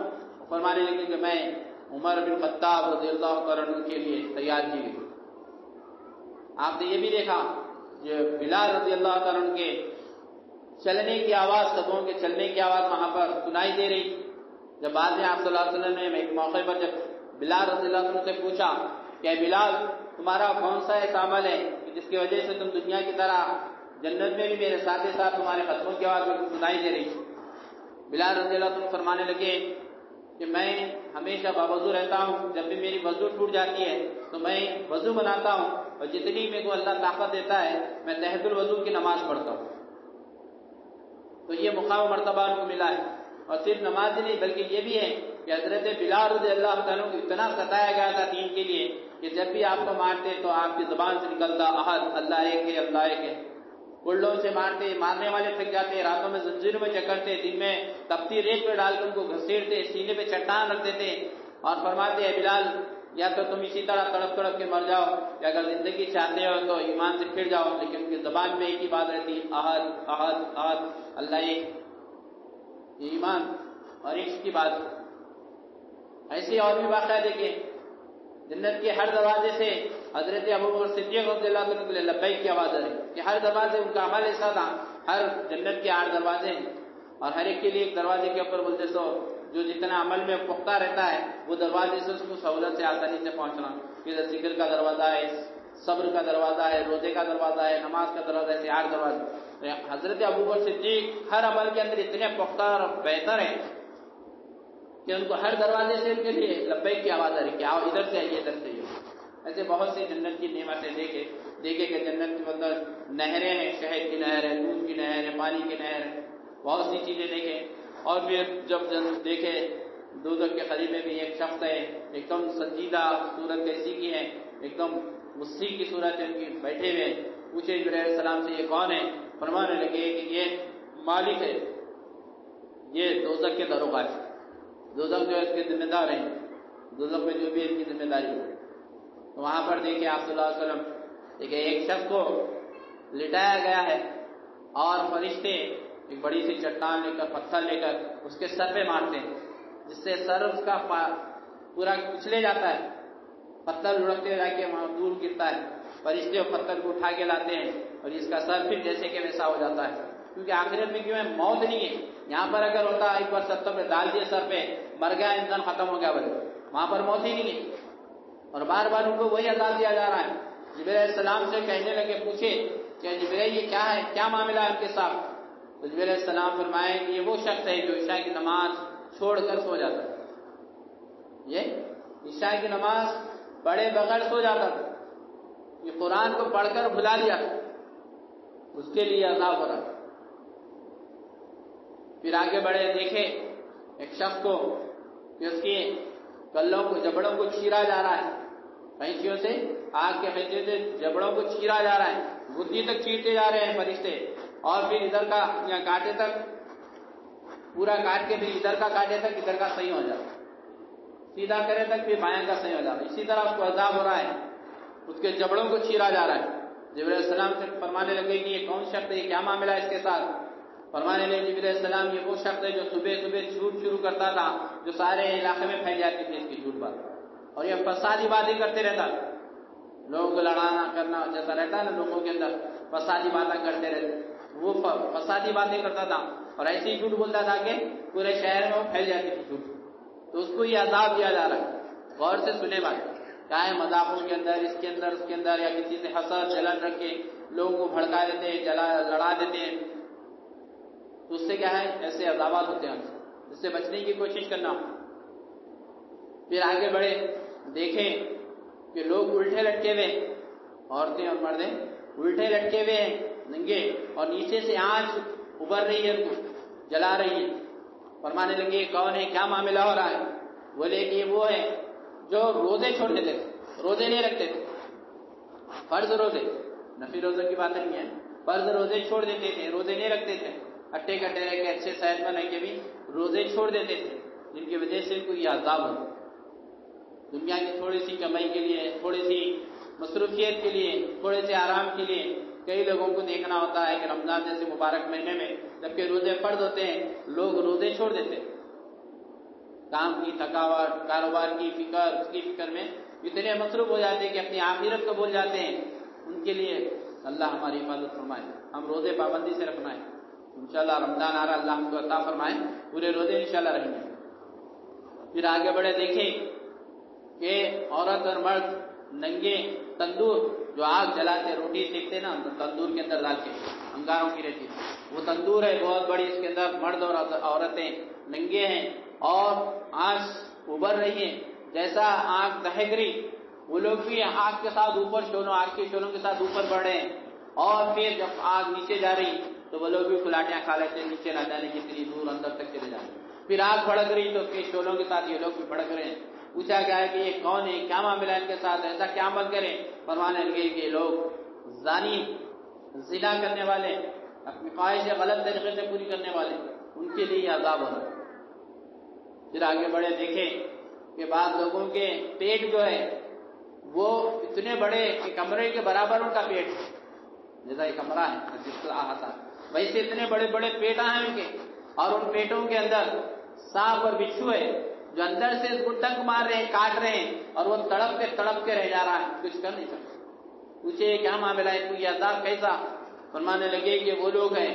فرمانے لگے کہ میں عمر بن خطاب رضی اللہ عنہ کے لیے تیار کی گئی۔ آپ نے یہ بھی دیکھا کہ بلال رضی اللہ عنہ کے چلنے کی آواز، قدموں کے چلنے کی آواز وہاں پر سنائی دے رہی۔ جب بعد میں آپ صلی اللہ علیہ وسلم نے ایک موقع پر جب بلال رضی اللہ عنہ سے پوچھا کہ بلال تمہارا کون سا ایسا عمل ہے جس کی وجہ سے تم دنیا کی طرح جنت میں بھی میرے ساتھ ساتھ تمہارے قدموں کی آواز سنائی دے رہی؟ بلال رضی اللہ عنہ فرمانے لگے کہ میں ہمیشہ باوضو رہتا ہوں، جب بھی میری وضو ٹوٹ جاتی ہے تو میں وضو بناتا ہوں اور جتنی میرے کو اللہ طاقت دیتا ہے میں تحت الوضو کی نماز پڑھتا ہوں۔ تو یہ مقام و مرتبہ ان کو ملا ہے۔ اور صرف نماز ہی نہیں بلکہ یہ بھی ہے کہ حضرت بلال رضی اللہ عنہ کو اتنا ستایا گیا تھا دین کے لیے کہ جب بھی آپ کو مارتے تو آپ کی زبان سے نکلتا احد، اللہ ایک ہے، اللہ ایک ہے۔ گلوں سے مارتے، مارنے والے تھک جاتے، راتوں میں زنجیروں میں جکڑتے، دن میں تپتی ریت پہ ڈال کر ان کو گھسیٹتے، سینے پہ چٹان رکھ دیتے اور فرماتے ہیں بلال یا تو تم اسی طرح تڑپ تڑپ کے مر جاؤ یا اگر زندگی چاہتے ہو تو ایمان سے پھر جاؤ، لیکن ان کی زبان میں ایک ہی بات رہتی احد احد احد، اللہ ایک، یہ ایمان اور عشق کی بات۔ ایسے اور بھی واقعہ دیکھیں، جنت کے ہر دروازے سے حضرت ابوبکر صدیق رضی اللہ عنہ کے لیے لبیک کی آواز آ رہی کہ ہر دروازے ان کا عمل ایسا تھا، ہر جنت کے 8 دروازے ہیں اور ہر ایک کے لیے ایک دروازے کے اوپر بولتے سو جو جتنا عمل میں پختہ رہتا ہے وہ دروازے سے اس کو سہولت سے آسانی سے پہنچنا، پھر ذکر کا دروازہ ہے، صبر کا دروازہ ہے، روزے کا دروازہ ہے، نماز کا دروازہ ہے، ایسے 8 دروازے۔ حضرت ابوبکر صدیق ہر عمل کے اندر اتنے پختہ اور بہتر ہیں کہ ان کو ہر دروازے سے ان کے لیے لبیک کی آواز آ رہی کہ آؤ ادھر سے آئیے ادھر سے آئیے۔ ایسے بہت سی جنت کی نعمتیں دیکھے کہ جنت کے اندر نہریں ہیں، شہد کی نہر ہے، دودھ کی نہر ہے، پانی کی نہر ہے، بہت سی چیزیں دیکھیں۔ اور پھر جب دیکھے دوزخ کے قریب میں بھی ایک شخص ہے، ایک دم سنجیدہ صورت کیسی کی ہے، ایک دم غصے کی صورت ہے ان کی، بیٹھے ہوئے پوچھے جبرائیل علیہ السلام سے یہ کون ہے؟ فرمانے لگے کہ یہ مالک ہے، یہ دوزخ کے دروغہ ہے، دوزخ جو ہے اس کے ذمہ دار ہیں، دوزخ میں جو بھی اس کی ذمہ داری ہے۔ تو وہاں پر دیکھیں آپ صلی اللہ علیہ وسلم دیکھیں ایک شخص کو لٹایا گیا ہے اور فرشتے ایک بڑی سی چٹان لے کر، پتھر لے کر اس کے سر پہ مارتے ہیں، جس سے سر اس کا پورا کچلے جاتا ہے، پتھر لڑکتے جا کے وہاں دور گرتا ہے، فرشتے اور پتھر کو اٹھا کے لاتے ہیں اور اس کا سر پھر جیسے کہ ویسا ہو جاتا ہے، کیونکہ آخرت میں کیوں ہے موت نہیں ہے۔ یہاں پر اگر ہوتا ایک بار ستر پہ ڈال دیے سر پہ، مر گیا انسان، ختم ہو گیا بولے، وہاں پر موت ہی نہیں ہے، اور بار بار ان کو وہی عذاب دیا جا رہا ہے۔ جبرائیل علیہ السلام سے کہنے لگے، پوچھے کہ جبرائیل یہ کیا ہے، کیا معاملہ ہے ان کے ساتھ؟ تو جبرائیل علیہ السلام فرمائے کہ یہ وہ شخص ہے جو عشاء کی نماز چھوڑ کر سو جاتا ہے، یہ عشاء کی نماز پڑھے بغیر سو جاتا تھا، یہ قرآن کو پڑھ کر بھلا دیا، اس کے لیے عذاب ہو رہا۔ پھر آگے بڑھے، دیکھے ایک شخص کو کہ اس کی کلوں کو، جبڑوں کو چیرا جا رہا ہے، قینچیوں سے، آگ کے قینچے سے جبڑوں کو چیرا جا رہا ہے، گدی تک چیرتے جا رہے ہیں فرشتے، اور پھر ادھر کا یا کانٹے تک، پورا کاٹ کے پھر ادھر کا کاٹے تک ادھر کا صحیح ہو جاتا، سیدھا کرے تک پھر بایاں کا صحیح ہو جاتا، اسی طرح اس کو عذاب ہو رہا ہے، اس کے جبڑوں کو چیرا جا رہا ہے۔ جبرائیل علیہ السلام سے فرمانے لگے کہ یہ کون شخص ہے، یہ کیا معاملہ ہے اس کے ساتھ؟ فرمانے لگے جبرائیل علیہ السلام یہ وہ شخص ہے جو صبح صبح جھوٹ شروع کرتا تھا، جو سارے علاقے میں پھیل جاتی تھی اس کی جھوٹ بات، اور یہ فسادی باتیں کرتے رہتا، لوگوں کو لڑانا کرنا جیسا رہتا ہے نا، لوگوں کے اندر فسادی باتیں کرتے رہتے، وہ فسادی باتیں کرتا تھا اور ایسی جھوٹ بولتا تھا کہ پورے شہر میں وہ پھیل جاتی تھی جھوٹ، تو اس کو یہ عذاب دیا جا رہا ہے۔ غور سے سنے بات، کیا ہے مذاقوں کے اندر، اس کے اندر، اس کے اندر، یا کسی سے حسد جلن رکھ کے لوگوں کو بھڑکا دیتے ہیں، لڑا دیتے ہیں، تو اس سے کیا ہے ایسے عذابات ہوتے ہیں، اس سے بچنے کی کوشش کرنا۔ پھر آگے بڑھے، دیکھیں کہ لوگ الٹے لٹکے ہوئے، عورتیں اور مردیں الٹے لٹکے ہوئے ہیں ننگے، اور نیچے سے آنچ ابھر رہی ہے، ان کو جلا رہی ہے۔ فرمانے لگے کون ہے، کیا معاملہ ہو رہا ہے؟ بولے کہ وہ ہے جو روزے چھوڑ دیتے تھے، روزے نہیں رکھتے تھے، فرض روزے، نفلی روزوں کی بات نہیں ہے، فرض روزے چھوڑ دیتے تھے، روزے نہیں رکھتے تھے، اٹھے کٹے رہ کے اچھے صحت مند رہ کے بھی روزے چھوڑ دیتے تھے، جن کی وجہ سے کوئی عذاب ہو، دنیا کی تھوڑی سی کمائی کے لیے، تھوڑی سی مصروفیت کے لیے، تھوڑے سے آرام کے لیے کئی لوگوں کو دیکھنا ہوتا ہے کہ رمضان جیسے مبارک مہینے میں جبکہ روزے فرض ہوتے ہیں، لوگ روزے چھوڑ دیتے ہیں، کام کی تھکاوٹ، کاروبار کی فکر، اس کی فکر میں اتنے مصروف ہو جاتے ہیں کہ اپنی آخرت کو بھول جاتے ہیں۔ ان کے لیے اللہ ہماری حفاظت فرمائے، ہم روزے پابندی سے رکھنا ہے، انشاءاللہ رمضان آ رہا، اللہ ہم کو عطا فرمائے، پورے روزے انشاءاللہ رہیں گے۔ پھر آگے بڑھے، دیکھیں کہ عورت اور مرد ننگے، تندور جو آگ جلاتے روٹی سیکتے نا تندور کے اندر ڈال کے، انگاروں کی رہتی ہے، وہ تندور ہے بہت بڑی، اس کے اندر مرد اور عورتیں ننگے ہیں اور آگ ابھر رہی ہے، جیسا آگ دہک رہی، وہ لوگ بھی آگ کے ساتھ اوپر شولوں، آگ کے شولوں کے ساتھ اوپر بڑھ رہے ہیں، اور پھر جب آگ نیچے جا رہی تو وہ لوگ بھی کلاٹیاں کھا لیتے ہیں، نیچے نہ جانے کی اتنی دور اندر تک چلے جاتے ہیں۔ پھر آگ بھڑک رہی تو اس کے شولوں کے ساتھ یہ لوگ بھی بھڑک رہے ہیں۔ پوچھا گیا ہے کہ یہ کون ہے، کیا معاملہ ہے ان کے ساتھ، ایسا کیا عمل کریں؟ فرمانے لگے کہ یہ لوگ زانی، زنا کرنے والے، اپنی خواہش غلط طریقے سے پوری کرنے والے، ان کے لیے عذاب ہونا۔ پھر آگے بڑھے، دیکھیں کہ بعض لوگوں کے پیٹ جو ہے وہ اتنے بڑے کہ کمرے کے برابر ان کا پیٹ، جیسا یہ کمرہ ہے جس کا احاطہ، ویسے اتنے بڑے بڑے پیٹاں ہیں ان کے، اور ان پیٹوں کے اندر سانپ اور بچھو ہے جو اندر سے اس کو ڈنک مار رہے ہیں، کاٹ رہے ہیں، اور وہ تڑپ کے رہ جا رہا ہے، کچھ کر نہیں سکتے۔ پوچھے کیا معاملہ ہے، کوئی عذاب کیسا؟ فرمانے لگے کہ وہ لوگ ہیں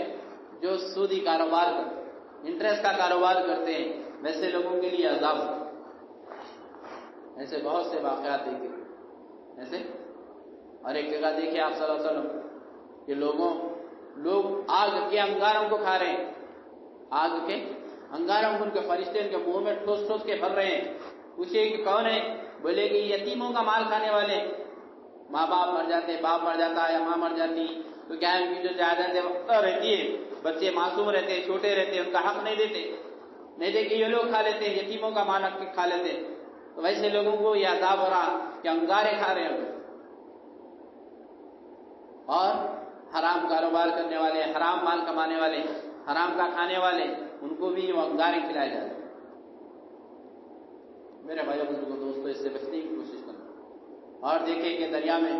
جو سودی کاروبار کرتے، انٹرسٹ کا کاروبار کرتے ہیں، ویسے لوگوں کے لیے عذاب ہے۔ ایسے بہت سے واقعات دیکھے ایسے، اور ایک جگہ دیکھے آپ صلی اللہ علیہ وسلم کہ لوگ آگ کے انگاروں کو کھا رہے ہیں، آگ کے انگاروں کو ان کے فرشتے ان کے منہ میں ٹھوس ٹھوس کے بھر رہے ہیں۔ پوچھے کہ کون ہے؟ بولے کہ یتیموں کا مال کھانے والے، ماں باپ مر جاتے، باپ مر جاتا یا ماں مر جاتی تو کیا ہے ان کی جو جائیداد رہتی ہے، بچے معصوم رہتے، چھوٹے رہتے، ان کا حق نہیں دیتے، نہیں دیکھیں یہ لوگ کھا لیتے ہیں، یتیموں کا مال کے کھا لیتے ہیں، تو ویسے لوگوں کو یہ عذاب ہو رہا کہ انگارے کھا رہے ہیں. اور حرام کاروبار کرنے والے، حرام مال کمانے والے، حرام کا کھانے والے، ان کو بھی وہ انگارے کھلائے جا رہے ہیں. میرے بھائیوں بزرگوں دوستوں، اس سے بچنے کی کوشش کرنا. اور دیکھیں کہ دریا میں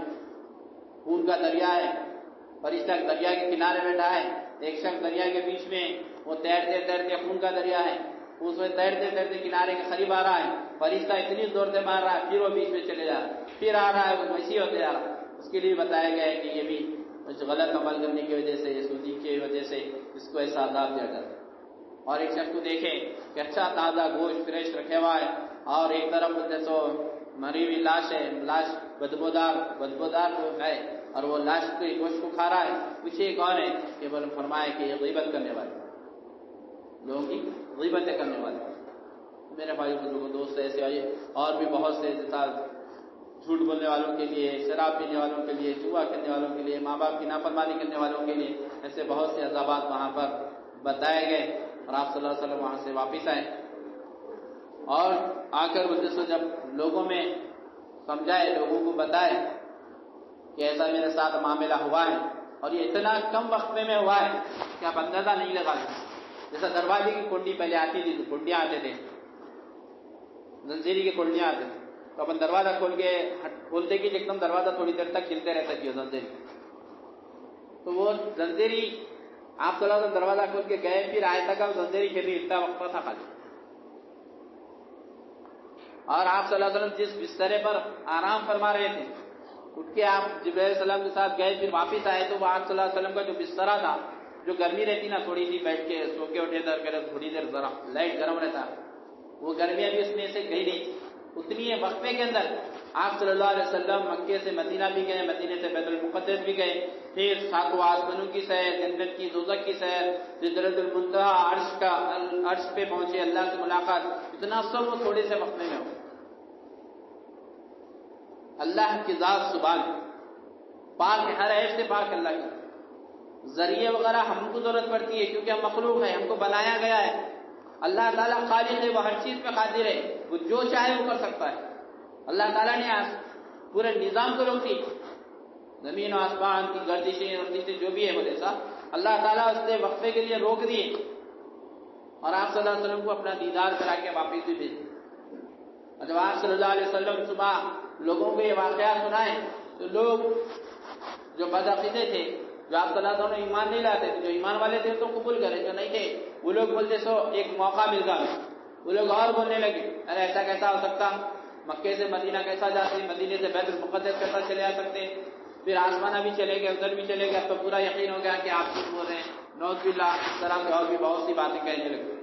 خون کا دریا ہے، فرشتہ دریا کے کنارے بیٹھا ہے، ایک شخص دریا کے بیچ میں وہ تیرتے تیرتے، خون کا دریا ہے، اس میں تیرتے تیرتے کنارے کے قریب آ رہا ہے، فرشتہ اتنی زور سے مار رہا ہے، پھر وہ بیچ میں چلے جا رہا ہے، پھر آ رہا ہے، وہ ویسے ہی ہوتے جا رہا ہے. اس کے لیے بتایا گیا ہے کہ یہ بھی کچھ غلط عمل کرنے کی وجہ سے، سودی کی وجہ سے اس کو ایسا عذاب دیا جاتا ہے. اور ایک شخص کو دیکھیں کہ اچھا تازہ گوشت فریش رکھا ہوا ہے، اور ایک طرف جیسو مری ہوئی لاش ہے، لاش بدبودار ہے، اور وہ لاش کے گوشت کو کھا رہا ہے. پوچھیے کون ہے؟ کہ فرمائے کہ یہ غیبت کرنے والے لوگوں کی غیبتیں کرنے والے. میرے بھائی بزرگوں دوست ایسے آئیے، اور بھی بہت سے جیسا جھوٹ بولنے والوں کے لیے، شراب پینے والوں کے لیے، جوا کھیلنے والوں کے لیے، ماں باپ کی نافرمانی کرنے والوں کے لیے ایسے بہت سے عذابات وہاں پر بتائے گئے. اور آپ صلی اللہ علیہ وسلم وہاں سے واپس آئے، اور آ کر وہ جب لوگوں میں سمجھائے، لوگوں کو بتائے کہ ایسا میرے ساتھ معاملہ ہوا ہے، اور یہ اتنا کم وقت میں ہوا ہے کہ آپ اندازہ نہیں لگا سکتے. جیسا دروازے کی کنڈی پہلے آتی تھی، تو کنڈیاں آتے تھے، زنجیری کی کنڈیاں آتے تھے، تو اپن دروازہ کھولتے کہ ایک دم دروازہ تھوڑی دیر تک کھلتے رہتا تھی زنجیری. تو وہ زنجیری آپ صلی اللہ علیہ وسلم دروازہ کھول کے گئے، پھر آئے تک آپ زنجیری کھیلی، اتنا وقت تھا خالی. اور آپ صلی اللہ علیہ وسلم جس بسترے پر آرام فرما رہے تھے، اٹھ کے آپ جبرائیل علیہ السلام کے ساتھ گئے، پھر واپس آئے، تو وہ آپ صلی اللہ علیہ وسلم کا جو بسترا تھا، جو گرمی رہتی نا، تھوڑی سی بیٹھ کے سو کے اٹھے تھوڑی دیر ذرا لائٹ گرم رہتا، وہ گرمیاں بھی اس میں سے گئی نہیں. اتنی وقفے کے اندر آپ صلی اللہ علیہ وسلم مکے سے مدینہ بھی گئے، مدینے سے بیت المقدس بھی گئے، پھر ساتوں آسمانوں کی سیر، جنت کی، دوزخ کی سیر، سدرۃ المنتہا، عرش پہ پہنچے، اللہ سے ملاقات، اتنا سب وہ تھوڑے سے وقفے میں ہو. اللہ کی ذات سبحان پاک ہے، ہر عیب سے پاک اللہ کی. ذریعے وغیرہ ہم کو ضرورت پڑتی ہے کیونکہ ہم مخلوق ہیں، ہم کو بنایا گیا ہے. اللہ تعالیٰ خالق ہے، وہ ہر چیز پہ قادر ہے، وہ جو چاہے وہ کر سکتا ہے. اللہ تعالیٰ نے پورے نظام کو روک دی، زمین و آسمان کی گردشیں جو بھی ہے وہ جیسا اللہ تعالیٰ اس سے وقفے کے لیے روک دیے، اور آپ صلی اللہ علیہ وسلم کو اپنا دیدار کرا کے واپس بھی بھیج. اور جب آپ صلی اللہ علیہ وسلم صبح لوگوں کو یہ واقعات سنائے، تو لوگ جو بدعقیدے تھے، جو آپ صلی اللہ علیہ وسلم ایمان نہیں لاتے تھے، جو ایمان والے تھے تو قبول کرے، جو نہیں تھے وہ لوگ بولتے سو ایک موقع مل گیا. وہ لوگ اور بولنے لگے، ارے ایسا کیسا ہو سکتا، مکے سے مدینہ کیسا جاتے، مدینے سے بیت المقدس کیسا چلے آ سکتے، پھر آسمانہ بھی چلے گئے، ادھر بھی چلے گئے. اب تو پورا یقین ہو گیا کہ آپ کچھ بول رہے ہیں. نوز باللہ اس طرح سے اور بھی بہت سی باتیں کہنے لگے.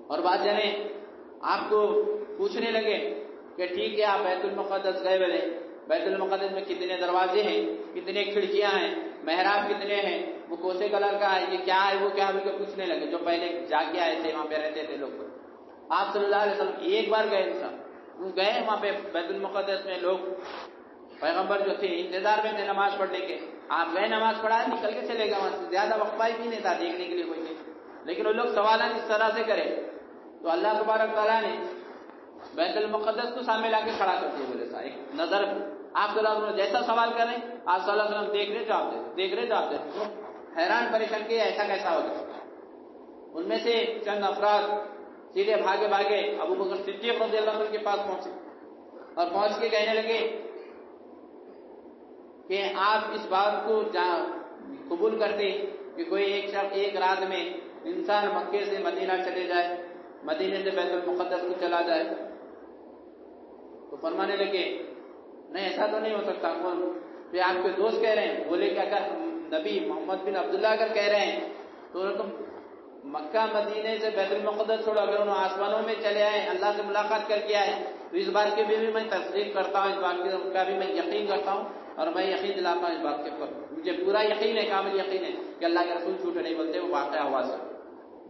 اور بات جانے آپ کو پوچھنے لگے کہ ٹھیک ہے آپ بیت المقدس گئے بولے، بیت المقدس میں کتنے دروازے ہیں، کتنے کھڑکیاں ہیں، محراب کتنے ہیں، وہ کوسے کلر کا ہے، یہ کیا ہے، وہ کیا ہے، پوچھنے لگے جو پہلے جا کے آئے تھے، وہاں پہ رہتے تھے لوگ. آپ صلی اللہ علیہ وسلم ایک بار گئے انسان، وہ گئے وہاں پہ بیت المقدس میں، لوگ پیغمبر جو تھے انتظار میں تھے نماز پڑھنے کے، آپ گئے نماز پڑھائے نکل کے چلے گئے. وہاں سے زیادہ وقفہ ہی بھی نہیں تھا دیکھنے کے لیے کوئی نہیں. لیکن وہ لوگ سوالات اس طرح سے کرے تو اللہ تبارک تعالیٰ نے بیت المقدس کو سامنے لا کے کھڑا کر دیا. بولے سا ایک نظر آپ صلی اللہ علیہ وسلم جیسا سوال کریں، آپ صلی اللہ علیہ وسلم دیکھ رہے جواب دے، دیکھ رہے جواب دے. حیران پریشان کہ ایسا کیسا ہوگا. ان میں سے چند افراد سیدھے بھاگے بھاگے ابو بکر صدیق رضی اللہ عنہ کے پاس پہنچے، اور پہنچ کے کہنے لگے کہ آپ اس بات کو قبول کرتے کہ کوئی ایک شخص ایک رات میں انسان مکے سے مدینہ چلے جائے، مدینے سے بیت المقدس کو چلا جائے. تو فرمانے لگے نہیں ایسا تو نہیں ہو سکتا. کون؟ پھر آپ کے دوست کہہ رہے ہیں. بولے کہ اگر نبی محمد بن عبداللہ اگر کہہ رہے ہیں تو تم مکہ مدینے سے بیت المقدس چھوڑو، اگر انہوں آسمانوں میں چلے آئے، اللہ سے ملاقات کر کے آئے، تو اس بات کی بھی میں تصدیق کرتا ہوں، اس بات کا بھی میں یقین کرتا ہوں، اور میں یقین دلاتا ہوں اس بات کے اوپر. مجھے پورا یقین ہے، کامل یقین ہے کہ اللہ کے رسول جھوٹ نہیں بولتے. وہ واقعہ ہوا سر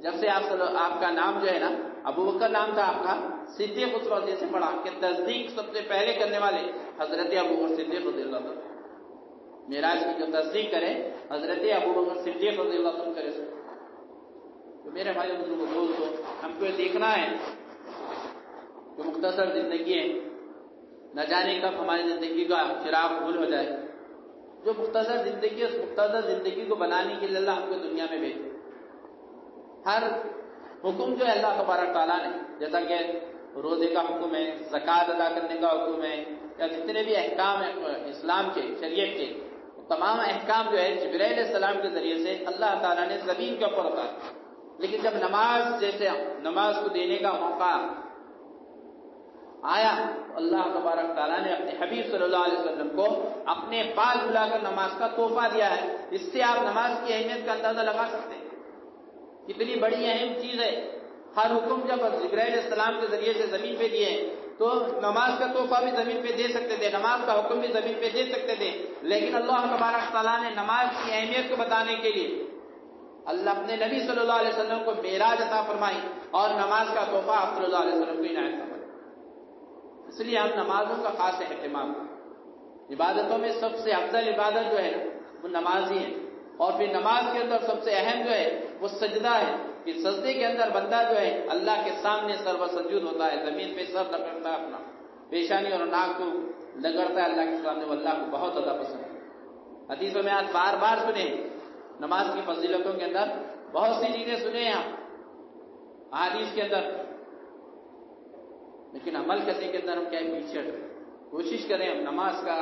جب سے آپ کا نام جو ہے نا ابو بکر نام تھا آپ کا، صدیق اس وجہ سے پڑھا کہ تصدیق سب سے پہلے کرنے والے حضرت ابو بکر صدیق رضی اللہ عنہ. معراج کی جو تصدیق کرے حضرت ابو بکر صدیق رضی اللہ عنہ کرے. تو میرے بھائی بزرگوں دوستوں، ہم کو یہ دیکھنا ہے کہ مختصر زندگی ہے، نہ جانے کب ہماری زندگی کا چراغ بھول ہو جائے. جو مختصر زندگی ہے، اس مختصر زندگی کو بنانے کے لیے اللہ ہم کو دنیا میں بھیجے. ہر حکم جو ہے اللہ تبارک تعالیٰ نے، جیسا کہ روزے کا حکم ہے، زکوٰۃ ادا کرنے کا حکم ہے، یا جتنے بھی احکام ہیں اسلام کے، شریعت کے، تمام احکام جو ہے جبرائیل علیہ السلام کے ذریعے سے اللہ تعالیٰ نے زمین کے اوپر اتارا. لیکن جب نماز کو دینے کا موقع آیا تو اللہ تبارک تعالیٰ نے اپنے حبیب صلی اللہ علیہ وسلم کو اپنے پاس بلا کر نماز کا تحفہ دیا ہے. اس سے آپ نماز کی اہمیت کا اندازہ لگا سکتے ہیں، کتنی بڑی اہم چیز ہے. ہر حکم جب جبرائیل علیہ السلام کے ذریعے سے زمین پہ دیے تو نماز کا تحفہ بھی زمین پہ دے سکتے تھے، نماز کا حکم بھی زمین پہ دے سکتے تھے، لیکن اللہ تبارک تعالیٰ نے نماز کی اہمیت کو بتانے کے لیے اللہ اپنے نبی صلی اللہ علیہ وسلم کو معراج عطا فرمائی اور نماز کا تحفہ آپ صلی اللہ علیہ وسلم کو عنایت فرمائی. اس لیے ہم نمازوں کا خاص اہتمام کریں. عبادتوں میں سب سے افضل عبادت جو ہے وہ نماز ہی ہے، اور پھر نماز کے اندر سب سے اہم جو ہے وہ سجدہ ہے، کہ سجدے کے اندر بندہ جو ہے اللہ کے سامنے سر و سجود ہوتا ہے، زمین پہ سر رگڑتا ہے، اپنا پیشانی اور ناک کو رگڑتا ہے اللہ کے سامنے. وہ اللہ کو بہت زیادہ پسند ہے. حدیثوں میں آج بار بار سنے نماز کی فضیلتوں کے اندر بہت سی چیزیں سنے ہیں احادیث کے اندر، لیکن عمل کرنے کے اندر ہم کیا پیچھے ہٹ رہے. کوشش کریں ہم نماز کا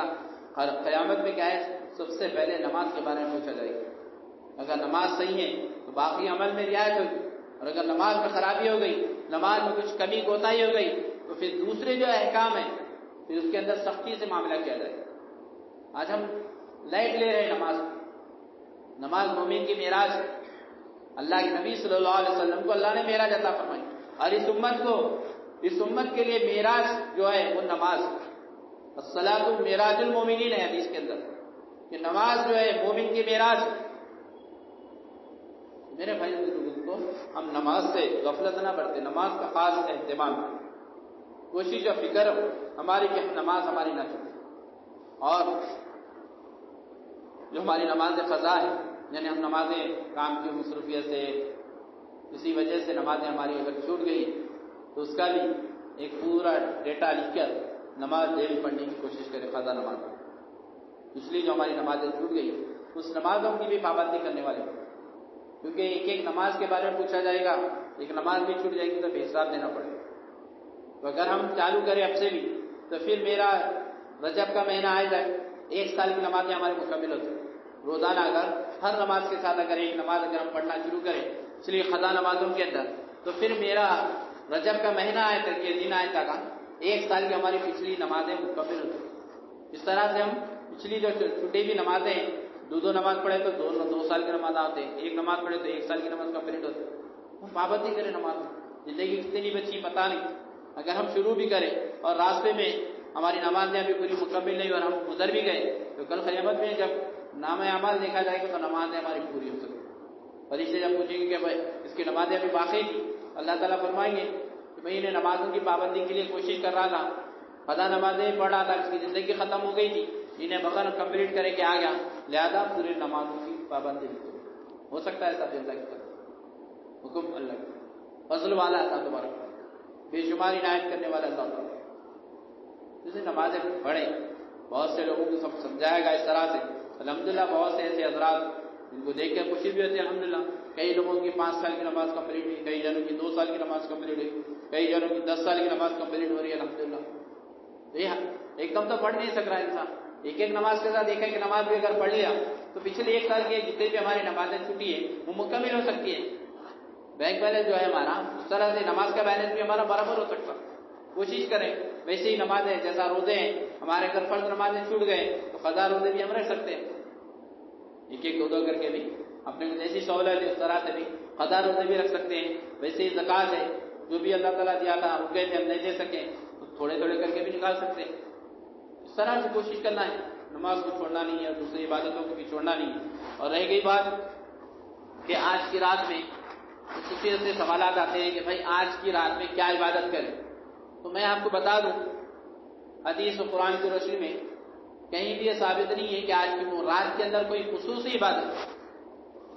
قیامت میں کیا ہے، سب سے پہلے نماز کے بارے میں پوچھا جائے گا. اگر نماز صحیح ہے تو باقی عمل میں رعایت ہوگی، اور اگر نماز میں خرابی ہو گئی، نماز میں کچھ کمی کوتاہی ہو گئی تو پھر دوسرے جو احکام ہیں پھر اس کے اندر سختی سے معاملہ کیا جائے گا. آج ہم لائٹ لے رہے ہیں نماز مومن کی معراج ہے. اللہ کے نبی صلی اللہ علیہ وسلم کو اللہ نے معراج عطا فرمائی، اور اس امت کے لیے معراج جو ہے وہ نماز. الصلاۃ معراج المومنین ہے حدیث کے اندر، کہ نماز جو ہے مومن کی معراج. میرے بھائی کو ہم نماز سے غفلت نہ برتے، نماز کا خاص اہتمام کریں. کوشش اور فکر ہماری کہ نماز ہماری نہ چھوٹے، اور جو ہماری نماز قضا ہے، یعنی ہم نمازیں کام کی مصروفیت سے کسی وجہ سے نمازیں ہماری اگر چھوٹ گئی تو اس کا بھی ایک پورا ڈیٹا لکھ کر نماز ڈیلی پڑھنے کی کوشش کریں، قضا نماز. اس لیے جو ہماری نمازیں چھوٹ گئی اس نمازوں کی بھی پابندی کرنے والے، کیونکہ ایک ایک نماز کے بارے میں پوچھا جائے گا. ایک نماز بھی چھوٹ جائے گی تو حساب دینا پڑے گا. تو اگر ہم چالو کریں اب سے بھی تو پھر میرا رجب کا مہینہ آ جائے، 1 سال کی نمازیں ہمارے مکمل ہوتی ہیں. روزانہ اگر ہر نماز کے ساتھ اگر ایک نماز اگر ہم پڑھنا شروع کریں، اس لیے قضا نمازوں کے اندر، تو پھر میرا رجب کا مہینہ آئے تک، یہ دن آئے تک 1 سال کی ہماری پچھلی نمازیں مکمل ہوتی ہیں. اس طرح سے ہم پچھلی جو چھوٹی بھی نمازیں 2 نماز پڑھے تو 2 سال کی نماز آتے ہیں، 1 نماز پڑھے تو 1 سال کی نماز کمپلیٹ ہوتی ہے. ہم پابندی کریں نماز میں. زندگی کتنی بچی پتہ نہیں، اگر ہم شروع بھی کریں اور راستے میں ہماری نمازیں ابھی پوری مکمل نہیں اور ہم گزر بھی گئے تو کل قیامت میں جب نام اعمال دیکھا جائے گا تو نمازیں ہماری پوری ہو سکتی. فرشتے جب پوچھیں گے کہ بھائی اس کی نمازیں ابھی باقی تھی، اللہ تعالیٰ فرمائیں گے کہ میں انہیں نمازوں کی پابندی کے لیے کوشش کر رہا تھا، قضا نمازیں پڑھ رہا تھا، اس کی زندگی ختم ہو گئی تھی، انہیں بغیر کمپلیٹ کرے کے آ گیا، لہذا پورے نمازوں کی پابندی ہو سکتا ہے. ایسا اللہ کی طرف حکم، اللہ کا فضل والا اللہ تبارک بے شمار عنایت کرنے والا اللہ تعالیٰ. جیسے نمازیں پڑھیں، بہت سے لوگوں کو سب سمجھائے گا اس طرح سے. الحمدللہ بہت سے ایسے حضرات جن کو دیکھ کر خوشی بھی ہوتی ہے. الحمدللہ کئی لوگوں کی 5 سال کی نماز کمپلیٹ ہوئی، کئی جنوں کی 2 سال کی نماز کمپلیٹ ہوئی، کئی جنوں کی 10 سال کی نماز کمپلیٹ ہو رہی ہے. الحمدللہ. ایک دم تو پڑھ نہیں سک رہا انسان، ایک نماز کے ساتھ ایک نماز بھی اگر پڑھ لیا تو پچھلے 1 سال کی جتنی بھی ہماری نمازیں چھوٹی ہے وہ مکمل ہو سکتی ہے. بینک بیلنس جو ہے ہمارا، اس طرح سے نماز کا بیلنس بھی ہمارا برابر ہو سکتا. کوشش کریں ویسے ہی نمازیں، جیسا روزے ہیں ہمارے اگر فرض نمازیں چھوٹ گئے تو قضا روزے بھی ہم رکھ سکتے ہیں، 1-2 کر کے بھی. اپنے کو جیسی سہولت ہے اس طرح سے بھی قضا روزے بھی رکھ سکتے ہیں. ویسے ہی زکوٰۃ ہے، جو بھی اللہ تعالیٰ دیا تھا رک گئے تھے ہم نہیں دے سکے تو تھوڑے کر کے بھی نکال سکتے ہیں. اس طرح سے کوشش کرنا ہے، نماز کو چھوڑنا نہیں ہے اور دوسری عبادتوں کو بھی چھوڑنا نہیں ہے. اور رہ گئی بات کہ آج کی رات میں خصوصیت سے سوالات آتے ہیں کہ بھائی آج کی رات میں کیا عبادت کریں، تو میں آپ کو بتا دوں حدیث و قرآن کی روشنی میں کہیں بھی یہ ثابت نہیں ہے کہ آج کی رات کے اندر کوئی خصوصی عبادت.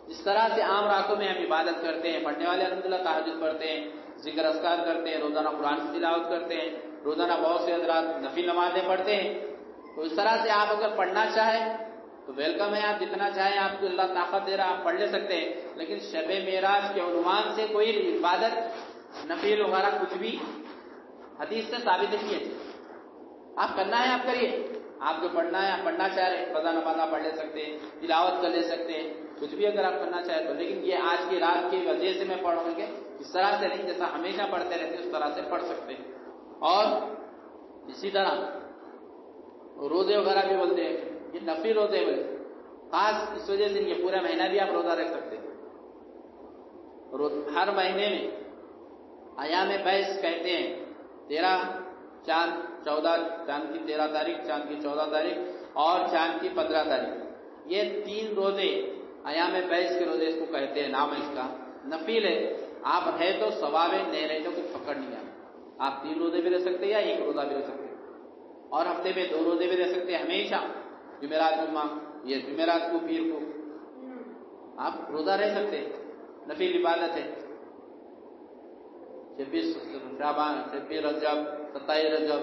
جس طرح سے عام راتوں میں ہم عبادت کرتے ہیں، پڑھنے والے الحمدللہ تہجد پڑھتے ہیں، ذکر اذکار کرتے ہیں، روزانہ قرآن کی تلاوت کرتے ہیں، روزانہ بہت سے حضرات نفل نمازیں پڑھتے ہیں، تو اس طرح سے آپ اگر پڑھنا چاہیں تو ویلکم ہے، آپ جتنا چاہیں، آپ کو اللہ طاقت دے رہا آپ پڑھ لے سکتے ہیں، لیکن شب معراج کے عنوان سے کوئی عبادت نفل وغیرہ کچھ بھی حدیث سے ثابت نہیں ہے۔ آپ کرنا ہے آپ کریے، آپ جو پڑھنا ہے آپ پڑھنا چاہ رہے ہیں، قضا نماز پڑھ لے سکتے ہیں، تلاوت کر لے سکتے ہیں، کچھ بھی اگر آپ کرنا چاہیں تو، لیکن یہ آج کی رات کی وجہ سے میں پڑھوں گے اس طرح سے نہیں، جیسا ہمیشہ پڑھتے رہتے اس طرح سے پڑھ سکتے ہیں۔ اور اسی طرح روزے وغیرہ بھی بولتے ہیں، یہ نفلی روزے بولے خاص اس وجہ سے یہ پورا مہینہ بھی آپ روزہ رکھ سکتے ہیں۔ ہر مہینے میں ایام بیس کہتے ہیں، 13 چاند 14 چاند کی 13 تاریخ، چاند کی 14 تاریخ اور چاند کی 15 تاریخ، یہ 3 روزے ایام بیس کے روزے اس کو کہتے ہیں، نام ہے اس کا، نفل ہے، آپ ہے تو ثواب ہے، نہیں رہے تو کچھ پکڑ نہیں آئے، آپ 3 روزے بھی رہ سکتے ہیں یا 1 روزہ بھی رہ سکتے ہیں، اور ہفتے میں 2 روزے بھی رہ سکتے ہیں، ہمیشہ جمعرات جمعہ، یہ جمعرات کو پیر کو آپ روزہ رہ سکتے ہیں، نفل عبادت ہے۔ 26 شعبان، 26 رجب، 27 رجب،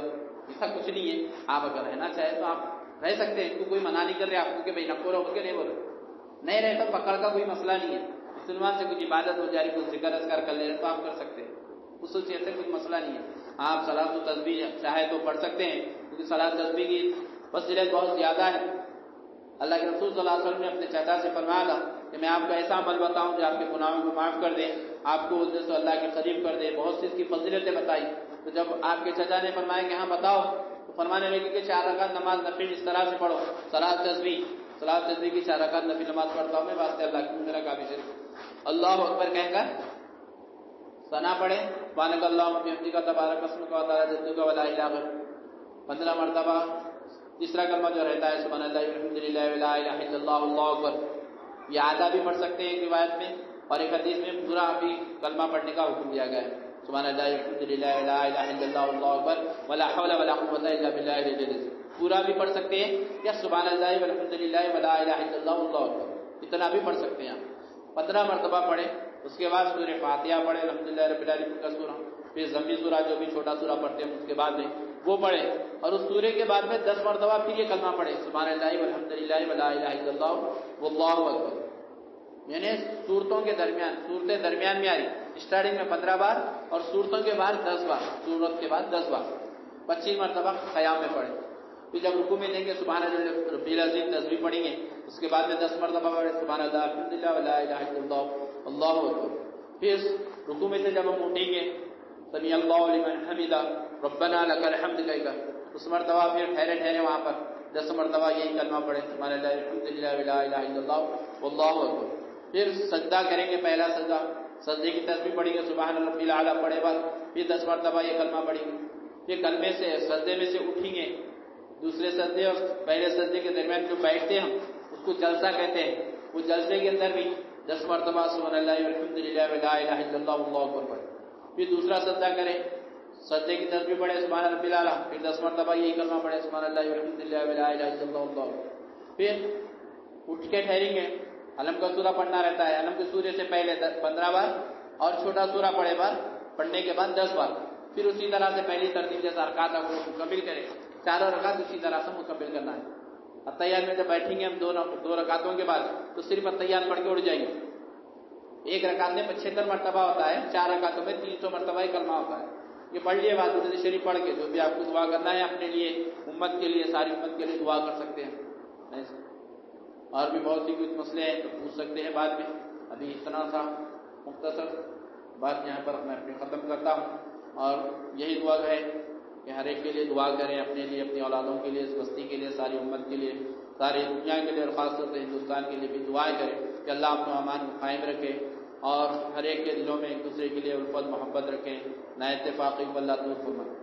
ایسا کچھ نہیں ہے، آپ اگر رہنا چاہیں تو آپ رہ سکتے ہیں، اس کو کوئی منع نہیں کر رہے آپ کو کہ بھائی نہ کرو بول کے نہیں بولو، نہیں رہے تو پکڑ کا کوئی مسئلہ نہیں ہے، مسلمان سے کچھ عبادت ہو جاری کچھ ذکر اذکار کر لے رہے تو آپ کر سکتے ہیں، خصوصیت سے کچھ مسئلہ نہیں ہے۔ آپ صلاۃ و تسبیح چاہے تو پڑھ سکتے ہیں، کیونکہ صلاۃ تسبیح کی فضیلت بہت زیادہ ہے۔ اللہ کے رسول صلی اللہ علیہ وسلم نے اپنے چچا سے فرمایا تھا کہ میں آپ کو ایسا عمل بتاؤں جو آپ کے گناہوں کو معاف کر دے، آپ کو اس سے اللہ کے قریب کر دے، بہت سی اس کی فضیلتیں بتائی، تو جب آپ کے چچا نے فرمایا کہ ہاں بتاؤ، تو فرمانے لگے کہ 4 رکعت نماز نفل اس طرح سے پڑھو، صلاۃ تسبیح کی 4 رکعت نفل نماز پڑھتا ہوں میں واسطے اللہ کی، میرا کافی شریف، اللہ اکبر کہہ کر ثنا پڑھے، سبحانک اللہم وبحمدک تبارک اسمک وتعالی جدک ولا الہ غیرک، 15 مرتبہ۔ تیسرا کلمہ جو رہتا ہے سبحان اللہ والحمدللہ ولا الہ الا اللہ اللہ اکبر، یہ آدھا بھی پڑھ سکتے ہیں ایک روایت میں، اور ایک حدیث میں پورا بھی کلمہ پڑھنے کا حکم دیا گیا ہے، سبحان اللہ والحمدللہ ولا الہ الا اللہ اللہ اکبر ولا حول ولا قوۃ الا باللہ العلی العظیم، پورا بھی پڑھ سکتے ہیں، یا سبحان اللہ والحمدللہ ولا الہ الا اللہ اللہ اکبر، اتنا بھی پڑھ سکتے ہیں۔ 15 مرتبہ پڑھے، اس کے بعد سورہ فاتحہ پڑھے، الحمدللہ رب العالمین کا سورہ، پھر ضمی سورہ جو بھی چھوٹا سورہ پڑھتے ہیں اس کے بعد میں وہ پڑھے، اور اس سورے کے بعد میں 10 مرتبہ پھر یہ کلمہ پڑھے، سبحان اللہ والحمدللہ ولا الہ الا اللہ واللہ اکبر، یعنی صورتوں کے درمیان، صورتیں درمیان میں آئی، اسٹارٹنگ میں 15 بار اور صورتوں کے بعد 10 بار، صورت کے بعد 10 بار، 25 مرتبہ قیام میں پڑھے، پھر جب رکوع میں دیں گے سبحان اللہ ربی العظیم تسبیح پڑھیں گے، اس کے بعد میں 10 مرتبہ پڑھے سبحان اللہ الحمدللہ ولا الہ الا اللہ اللہ اکبر، پھر رکوع میں سے جب ہم اٹھیں گے سمیع اللہ لمن حمدہ ربنا لک الحمد کہہ کر اس مرتبہ پھر ٹھہرے وہاں پر 10 مرتبہ یہی کلمہ پڑھے سبحان اللہ الحمدللہ ولا الہ الا اللہ واللہ اکبر، پھر سجدہ کریں گے، پہلا سجدہ، سجدے کی تسبیح پڑھیں گے سبحان ربی الاعلیٰ پڑھے بعد پھر 10 مرتبہ یہ کلمہ پڑھیں گے، پھر کلمے سے سجدے میں سے اٹھیں گے، دوسرے سجدے اور پہلے سجدے کے درمیان جو بیٹھتے ہیں ہم اس کو جلسہ کہتے ہیں، وہ جلسے کے اندر بھی 10 مرتبہ سبحان اللہ والحمدللہ ولا الہ الا اللہ واللہ اکبر پڑھیں، پھر دوسرا سجدہ کریں، سجدے کی تسبیح پڑھے سبحان ربی الاعلیٰ، پھر 10 مرتبہ یہی کلمہ پڑھے سبحان اللہ والحمدللہ ولا الہ الا اللہ واللہ اکبر، پھر اٹھ کے ٹھہریں گے، علم کا سورہ پڑھنا رہتا ہے، علم کے سورے سے پہلے 15 بار اور چھوٹا سورہ پڑھنے کے بعد 10 بار، پھر اسی طرح سے پہلی ترتیب جیسا رکعت کو مکمل کریں، چاروں رکعت اسی طرح سے مکمل کرنا ہے۔ التحیات میں جب بیٹھیں گے ہم دو رکعتوں کے بعد تو صرف التحیات پڑھ کے اٹھ جائیں گے، ایک رکعت میں 75 مرتبہ ہوتا ہے، 4 رکعتوں میں 300 مرتبہ ہی کلمہ ہوتا ہے، یہ پڑھ لیے بعد درود شریف پڑھ کے جو بھی آپ کو دعا کرنا ہے اپنے لیے، امت کے لیے، ساری امت کے لیے دعا کر سکتے ہیں، اور بھی بہت سی کچھ مسئلے ہیں تو پوچھ سکتے ہیں بعد میں، ابھی اتنا سا مختصر بات یہاں پر میں اپنی ختم کرتا ہوں، اور یہی دعا ہے کہ ہر ایک کے لیے دعا کریں، اپنے لیے، اپنی اولادوں کے لیے، اس بستی کے لیے، ساری امت کے لیے، ساری دنیا کے لیے، اور خاص طور سے ہندوستان کے لیے بھی دعائیں کریں کہ اللہ اپنا امان کو قائم رکھے اور ہر ایک کے دلوں میں ایک دوسرے کے لیے الفت محبت رکھیں، نہ اتفاقی کو اللہ دور فرمائے۔